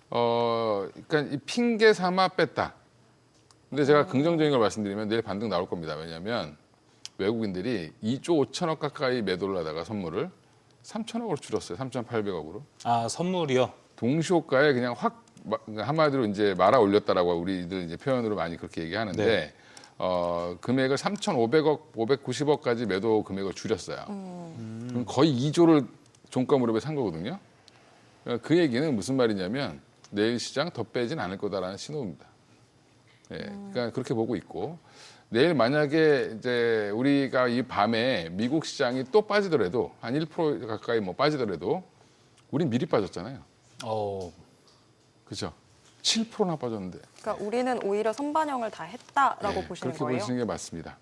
그러니까 이 핑계 삼아 뺐다. 근데 제가 긍정적인 걸 말씀드리면 내일 반등 나올 겁니다. 왜냐하면 외국인들이 2조 5천억 가까이 매도를 하다가 선물을 3천억으로 줄였어요. 3,800억으로. 아, 선물이요? 동시호가에 그냥 확 한마디로 이제 말아 올렸다라고 우리들 이제 표현으로 많이 그렇게 얘기하는데 네. 금액을 3,500억, 590억까지 매도 금액을 줄였어요. 그럼 거의 2조를 종가 무렵에 산 거거든요. 그 얘기는 무슨 말이냐면 내일 시장 더 빼진 않을 거다라는 신호입니다. 그러니까 그렇게 보고 있고 내일 만약에 이제 우리가 이 밤에 미국 시장이 또 빠지더라도 한 1% 가까이 뭐 빠지더라도 우린 미리 빠졌잖아요. 그렇죠? 7%나 빠졌는데. 그러니까 우리는 오히려 선반영을 다 했다라고 보시는 그렇게 거예요? 보시는 게 맞습니다.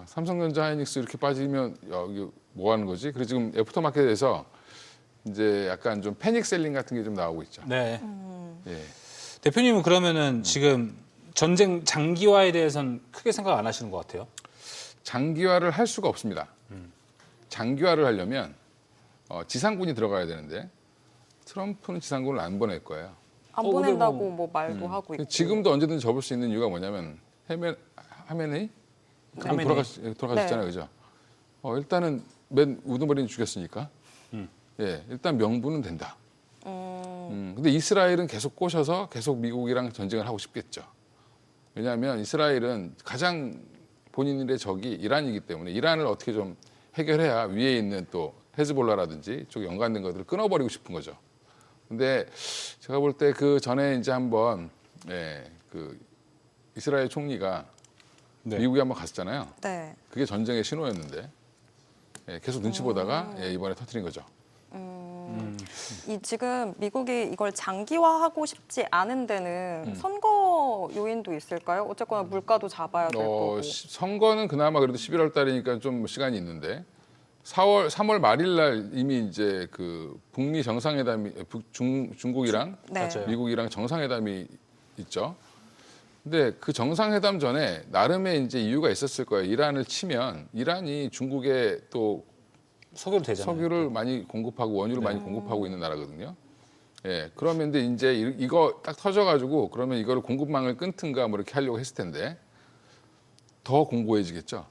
삼성전자, 하이닉스 이렇게 빠지면 여기 뭐 하는 거지? 그래서 지금 애프터마켓에서 이제 약간 좀 패닉 셀링 같은 게 좀 나오고 있죠. 네. 예. 대표님은 그러면은 지금 전쟁 장기화에 대해서는 크게 생각 안 하시는 것 같아요? 장기화를 할 수가 없습니다. 장기화를 하려면 지상군이 들어가야 되는데 트럼프는 지상군을 안 보낼 거예요. 안 근데 보낸다고 뭐 말도 하고 있고. 지금도 언제든지 접을 수 있는 이유가 뭐냐면 하메네이? 그분 돌아가셨잖아요, 네. 그죠? 일단은 맨 우두머리는 죽였으니까. 예, 일단 명분은 된다. 근데 이스라엘은 계속 꼬셔서 계속 미국이랑 전쟁을 하고 싶겠죠. 왜냐하면 이스라엘은 가장 본인들의 적이 이란이기 때문에 이란을 어떻게 좀 해결해야 위에 있는 또 헤즈볼라라든지 쪽 연관된 것들을 끊어버리고 싶은 거죠. 근데 제가 볼 때 그 전에 이제 한번 그 이스라엘 총리가 네. 미국에 한번 갔었잖아요. 네. 그게 전쟁의 신호였는데 계속 눈치 보다가 이번에 터뜨린 거죠. 이 지금 미국이 이걸 장기화하고 싶지 않은 데는 선거 요인도 있을까요? 어쨌거나 물가도 잡아야 될 거고. 선거는 그나마 그래도 11월 달이니까 좀 시간이 있는데 3월 말일 날 이미 이제 그 북미 정상회담이 중국이랑 네. 맞아요. 미국이랑 정상회담이 있죠. 근데 그 정상회담 전에 나름의 이제 이유가 있었을 거예요. 이란을 치면 이란이 중국에 또 석유로 되잖아요. 석유를 많이 공급하고 원유를 많이 공급하고 있는 나라거든요. 예, 그러면 근데 이제 이거 딱 터져가지고 그러면 이거를 공급망을 끊든가 뭐 이렇게 하려고 했을 텐데 더 공고해지겠죠.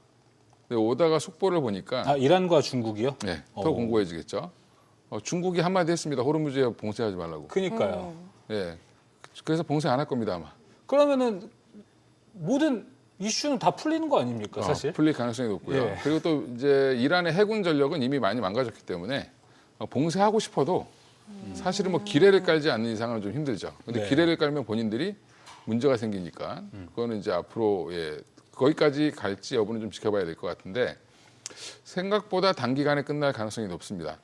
근데 오다가 속보를 보니까 아, 이란과 중국이요? 네, 더 공고해지겠죠. 중국이 한마디 했습니다. 호르무즈 해협 봉쇄하지 말라고. 그니까요. 예, 그래서 봉쇄 안 할 겁니다 아마. 그러면은 모든 이슈는 다 풀리는 거 아닙니까, 사실? 풀릴 가능성이 높고요. 예. 그리고 또 이제 이란의 해군 전력은 이미 많이 망가졌기 때문에 봉쇄하고 싶어도 사실은 뭐 기뢰를 깔지 않는 이상은 좀 힘들죠. 근데 네. 기뢰를 깔면 본인들이 문제가 생기니까 그거는 이제 앞으로 거기까지 갈지 여부는 좀 지켜봐야 될 것 같은데 생각보다 단기간에 끝날 가능성이 높습니다.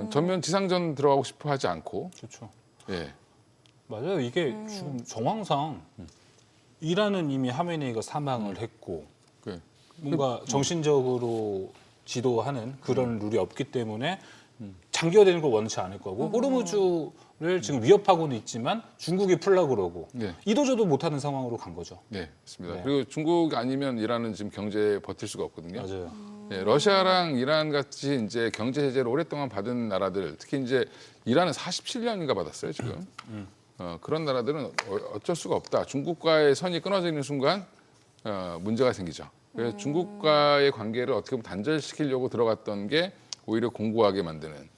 전면 지상전 들어가고 싶어 하지 않고 그렇죠. 예. 맞아요. 이게 지금 정황상 이란은 이미 하메네이가 사망을 했고 그 뭔가 정신적으로 지도하는 그런 룰이 없기 때문에 장기화되는 걸 원치 않을 거고 호르무즈를 지금 위협하고는 있지만 중국이 풀려고 그러고 네. 이도저도 못하는 상황으로 간 거죠. 네, 맞습니다. 네. 그리고 중국 아니면 이란은 지금 경제에 버틸 수가 없거든요. 맞아요. 예, 러시아랑 이란 같이 이제 경제 제재를 오랫동안 받은 나라들, 특히 이제 이란은 47년인가 받았어요 지금. 그런 나라들은 어쩔 수가 없다. 중국과의 선이 끊어지는 순간 문제가 생기죠. 그래서 중국과의 관계를 어떻게 보면 단절시키려고 들어갔던 게 오히려 공고하게 만드는.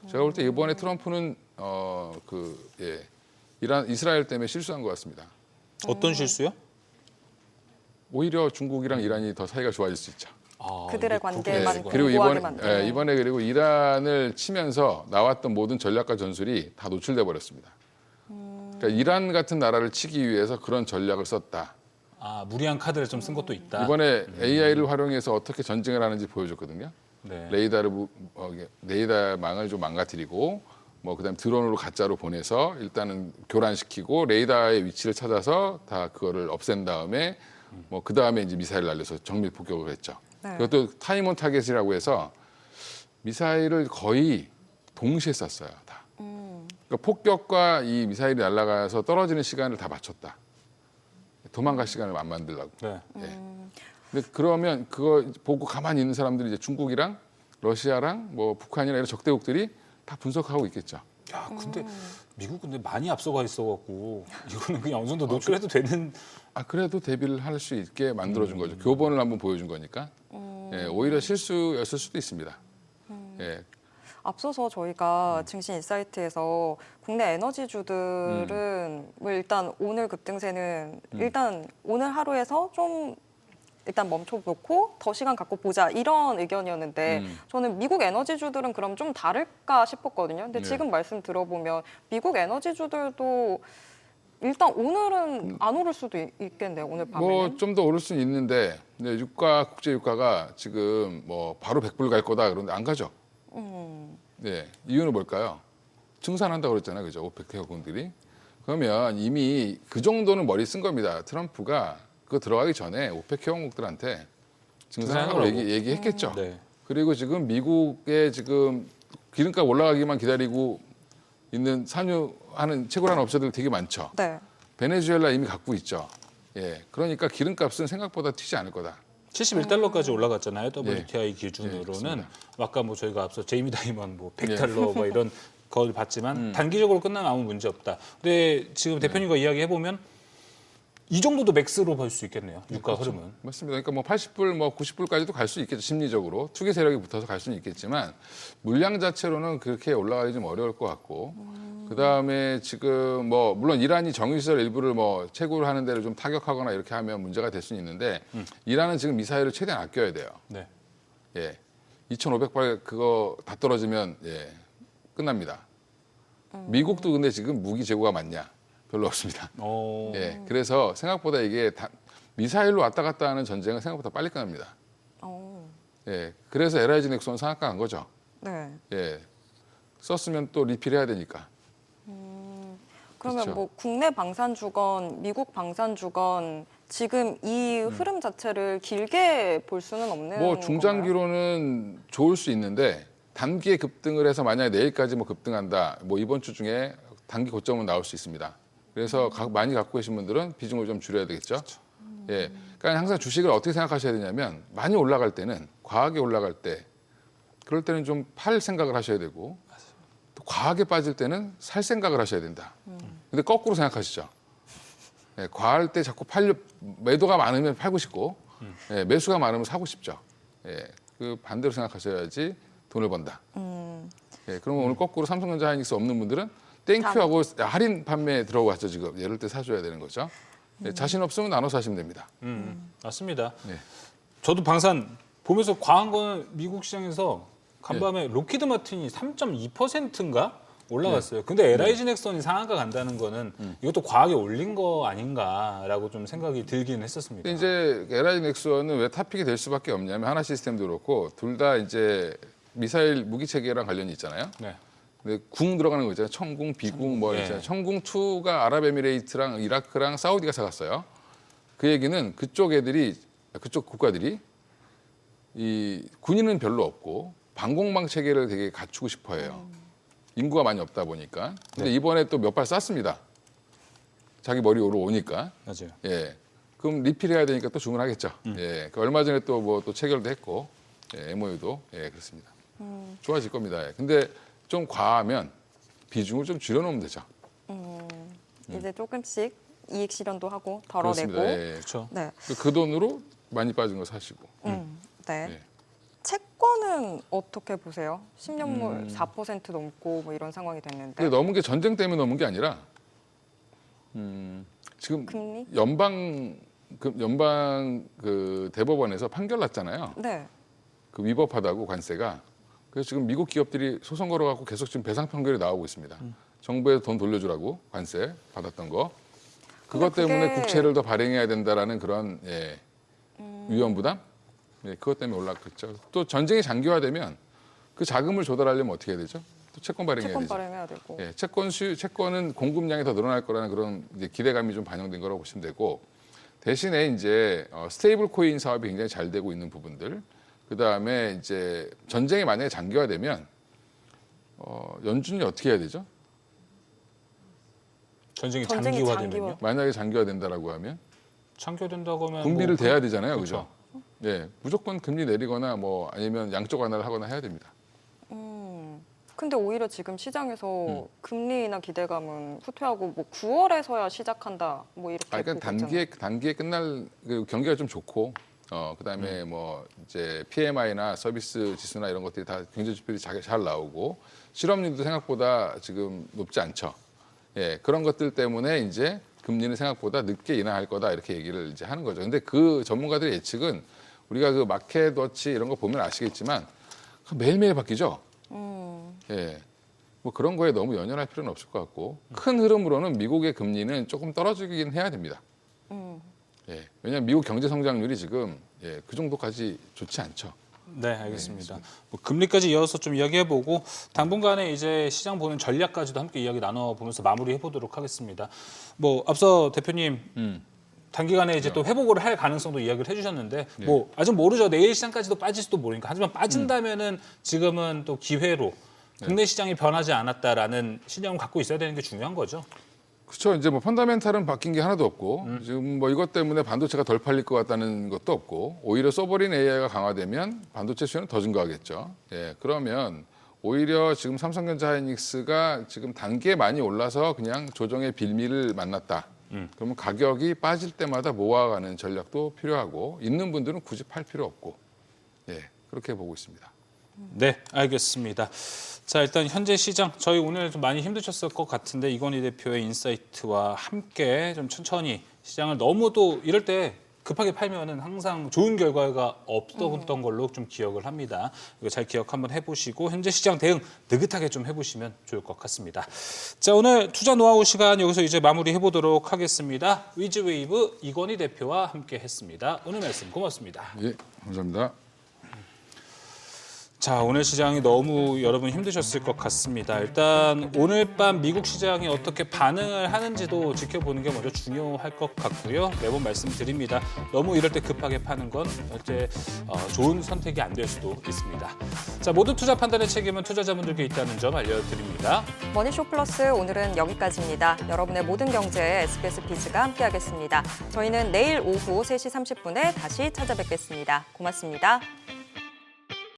제가 볼 때 이번에 트럼프는 이스라엘 때문에 실수한 것 같습니다. 어떤 실수요? 오히려 중국이랑 이란이 더 사이가 좋아질 수 있죠. 그들의 관계만 예, 그리고 공고하게 만드는. 이번에 그리고 이란을 치면서 나왔던 모든 전략과 전술이 다 노출돼 버렸습니다. 그러니까 이란 같은 나라를 치기 위해서 그런 전략을 썼다. 무리한 카드를 좀 쓴 것도 있다. 이번에 AI를 활용해서 어떻게 전쟁을 하는지 보여줬거든요. 네. 레이더망을 좀 망가뜨리고 그다음 드론으로 가짜로 보내서 일단은 교란시키고 레이더의 위치를 찾아서 다 그거를 없앤 다음에 그 다음에 이제 미사일 날려서 정밀 폭격을 했죠. 네. 그것도 타임 온 타겟이라고 해서 미사일을 거의 동시에 쐈어요. 다. 그러니까 폭격과 이 미사일이 날아가서 떨어지는 시간을 다 맞췄다. 도망갈 시간을 안 만들려고. 네. 근데 그러면 그거 보고 가만히 있는 사람들이 이제 중국이랑 러시아랑 북한이나 이런 적대국들이 다 분석하고 있겠죠. 야, 근데 미국 근데 많이 앞서가 있어갖고 이거는 그냥 어느 정도 노출해도 되는. 그래도 대비를 할 수 있게 만들어준 거죠. 교본을 한번 보여준 거니까. 오히려 실수였을 수도 있습니다. 예. 앞서서 저희가 증시 인사이트에서 국내 에너지주들은 일단 오늘 급등세는 일단 오늘 하루에서 좀 일단 멈춰놓고 더 시간 갖고 보자 이런 의견이었는데 저는 미국 에너지주들은 그럼 좀 다를까 싶었거든요. 근데 네. 지금 말씀 들어보면 미국 에너지주들도 일단 오늘은 안 오를 수도 있겠네요. 오늘 밤에는. 좀 더 오를 수는 있는데 국제 유가가 지금 바로 100불 갈 거다 그런데 안 가죠. 네, 이유는 뭘까요? 증산한다고 그랬잖아요. 그죠? 오펙 회원국들이. 그러면 이미 그 정도는 머리 쓴 겁니다. 트럼프가 그거 들어가기 전에 오펙 회원국들한테 증산하라고 얘기했겠죠. 네. 그리고 지금 미국의 지금 기름값 올라가기만 기다리고 있는 산유하는 채굴하는 업체들 되게 많죠. 네. 베네수엘라 이미 갖고 있죠. 예, 그러니까 기름값은 생각보다 튀지 않을 거다. 71달러까지 올라갔잖아요. WTI 예, 기준으로는. 그렇습니다. 아까 저희가 앞서 제이미 다이먼 100달러 이런 걸 봤지만 단기적으로 끝나면 아무 문제 없다. 근데 지금 대표님과 이야기해 보면 이 정도도 맥스로 볼 수 있겠네요. 유가 흐름은. 맞습니다. 그러니까 80불, 90불까지도 갈 수 있겠죠. 심리적으로 투기 세력이 붙어서 갈 수는 있겠지만 물량 자체로는 그렇게 올라가기 좀 어려울 것 같고. 그 다음에 지금 물론 이란이 정유시설 일부를 채굴하는 데를 좀 타격하거나 이렇게 하면 문제가 될 수는 있는데 이란은 지금 미사일을 최대한 아껴야 돼요. 네. 예, 2,500발 그거 다 떨어지면 끝납니다. 미국도 근데 지금 무기 재고가 많냐? 별로 없습니다. 예, 그래서 생각보다 이게 미사일로 왔다 갔다 하는 전쟁은 생각보다 빨리 끝납니다. 예, 그래서 LIG 넥슨 상한가 간 거죠. 네. 예, 썼으면 또 리필해야 되니까. 그러면 그렇죠. 국내 방산주건, 미국 방산주건 지금 이 흐름 자체를 길게 볼 수는 없는 건가요? 중장기로는 좋을 수 있는데 단기에 급등을 해서 만약에 내일까지 급등한다. 이번 주 중에 단기 고점은 나올 수 있습니다. 그래서 많이 갖고 계신 분들은 비중을 좀 줄여야 되겠죠. 예, 그러니까 항상 주식을 어떻게 생각하셔야 되냐면 많이 올라갈 때는 과하게 올라갈 때 그럴 때는 좀 팔 생각을 하셔야 되고 또 과하게 빠질 때는 살 생각을 하셔야 된다. 근데 거꾸로 생각하시죠. 예, 과할 때 자꾸 매도가 많으면 팔고 싶고 매수가 많으면 사고 싶죠. 예, 그 반대로 생각하셔야지 돈을 번다. 예, 그러면 오늘 거꾸로 삼성전자 하이닉스 없는 분들은 땡큐하고 할인 판매 들어왔죠 지금. 이럴 때 사줘야 되는 거죠. 예, 자신 없으면 나눠 사시면 됩니다. 맞습니다. 네. 저도 방산 보면서 과한 거는 미국 시장에서 간밤에 로키드 마틴이 3.2%인가 올라갔어요. 근데 LIG 넥슨이 상한가 간다는 거는 이것도 과하게 올린 거 아닌가라고 좀 생각이 들긴 했었습니다. 근데 이제 LIG 넥슨은 왜 탑픽이 될 수밖에 없냐면 하나 시스템도 그렇고 둘 다 이제 미사일 무기 체계랑 관련이 있잖아요. 네. 근데 궁 들어가는 거 있잖아요. 청궁, 비궁 뭐 있잖아요. 청궁 2가 아랍에미레이트랑 이라크랑 사우디가 사갔어요. 그 얘기는 그쪽 국가들이 이 군인은 별로 없고 방공망 체계를 되게 갖추고 싶어해요. 인구가 많이 없다 보니까. 근데 이번에 또 몇 발 쐈습니다. 자기 머리 오러 오니까. 맞아요. 예. 그럼 리필해야 되니까 또 주문하겠죠. 예. 그 얼마 전에 또 뭐 또 체결도 했고, 예, MOU도 예, 그렇습니다. 좋아질 겁니다. 예. 근데 좀 과하면 비중을 좀 줄여놓으면 되죠. 이제 조금씩 이익 실현도 하고 덜어내고. 그렇습니다. 예. 그렇죠. 네. 그 돈으로 많이 빠진 거 사시고. 네. 예. 채권은 어떻게 보세요? 10년물 4% 넘고 뭐 이런 상황이 됐는데. 근데 넘은 게 전쟁 때문에 넘은 게 아니라 지금 금리? 연방 그 대법원에서 판결 났잖아요. 네. 그 위법하다고 관세가. 그래서 지금 미국 기업들이 소송 걸어갖고 계속 지금 배상 판결이 나오고 있습니다. 정부에 돈 돌려주라고 관세 받았던 거. 그것 근데 때문에 그게- 국채를 더 발행해야 된다라는 그런 위험 부담? 네, 그것 때문에 올랐겠죠. 또 전쟁이 장기화되면 그 자금을 조달하려면 어떻게 해야 되죠? 또 채권 발행해야 채권 되죠. 발행해야 되고. 예, 채권은 공급량이 더 늘어날 거라는 그런 이제 기대감이 좀 반영된 거라고 보시면 되고 대신에 이제 스테이블 코인 사업이 굉장히 잘 되고 있는 부분들 그 다음에 이제 전쟁이 만약에 장기화되면 연준이 어떻게 해야 되죠? 전쟁이 전쟁이 장기화되면요? 만약에 장기화된다라고 하면 장기화된다고 하면 금리를 뭐 대야 되잖아요, 그렇죠. 그죠? 예, 무조건 금리 내리거나 뭐 아니면 양쪽 완화를 하거나 해야 됩니다. 근데 오히려 지금 시장에서 금리나 기대감은 후퇴하고 뭐 9월에서야 시작한다 뭐 이렇게 그러니까 보고 있잖아요. 단기에 끝날 그 경기가 좀 좋고 그다음에 뭐 이제 PMI나 서비스 지수나 이런 것들이 다 경제 지표들이 잘 나오고 실업률도 생각보다 지금 높지 않죠. 예, 그런 것들 때문에 이제 금리는 생각보다 늦게 인하할 거다 이렇게 얘기를 이제 하는 거죠. 근데 그 전문가들의 예측은 우리가 그 마켓워치 이런 거 보면 아시겠지만 매일매일 바뀌죠. 예. 뭐 그런 거에 너무 연연할 필요는 없을 것 같고 큰 흐름으로는 미국의 금리는 조금 떨어지긴 해야 됩니다. 예. 왜냐하면 미국 경제 성장률이 지금 그 정도까지 좋지 않죠. 네, 알겠습니다. 뭐 금리까지 이어서 좀 이야기해보고 당분간에 이제 시장 보는 전략까지도 함께 이야기 나눠보면서 마무리해보도록 하겠습니다. 뭐 앞서 대표님 단기간에 이제 또 회복을 할 가능성도 이야기를 해주셨는데 뭐 아직 모르죠. 내일 시장까지도 빠질 수도 모르니까. 하지만 빠진다면은 지금은 또 기회로 국내 시장이 변하지 않았다라는 신념을 갖고 있어야 되는 게 중요한 거죠. 그렇죠. 이제 뭐 펀더멘탈은 바뀐 게 하나도 없고 지금 뭐 이것 때문에 반도체가 덜 팔릴 것 같다는 것도 없고 오히려 서버린 AI가 강화되면 반도체 수요는 더 증가하겠죠. 예, 그러면 오히려 지금 삼성전자 하이닉스가 지금 단기에 많이 올라서 그냥 조정의 빌미를 만났다. 그러면 가격이 빠질 때마다 모아가는 전략도 필요하고 있는 분들은 굳이 팔 필요 없고 예, 그렇게 보고 있습니다. 네, 알겠습니다. 자, 일단 현재 시장 저희 오늘 좀 많이 힘드셨을 것 같은데 이건희 대표의 인사이트와 함께 좀 천천히 시장을 너무 또 이럴 때 급하게 팔면은 항상 좋은 결과가 없었던 걸로 좀 기억을 합니다. 이거 잘 기억 한번 해보시고 현재 시장 대응 느긋하게 좀 해보시면 좋을 것 같습니다. 자, 오늘 투자 노하우 시간 여기서 이제 마무리 해보도록 하겠습니다. 위즈웨이브 이건희 대표와 함께 했습니다. 오늘 말씀 고맙습니다. 예, 감사합니다. 자, 오늘 시장이 너무 여러분 힘드셨을 것 같습니다. 일단 오늘 밤 미국 시장이 어떻게 반응을 하는지도 지켜보는 게 먼저 중요할 것 같고요. 매번 말씀드립니다. 너무 이럴 때 급하게 파는 건 어째 좋은 선택이 안 될 수도 있습니다. 자, 모든 투자 판단의 책임은 투자자분들께 있다는 점 알려드립니다. 머니쇼 플러스 오늘은 여기까지입니다. 여러분의 모든 경제에 SBS 비즈가 함께하겠습니다. 저희는 내일 오후 3시 30분에 다시 찾아뵙겠습니다. 고맙습니다.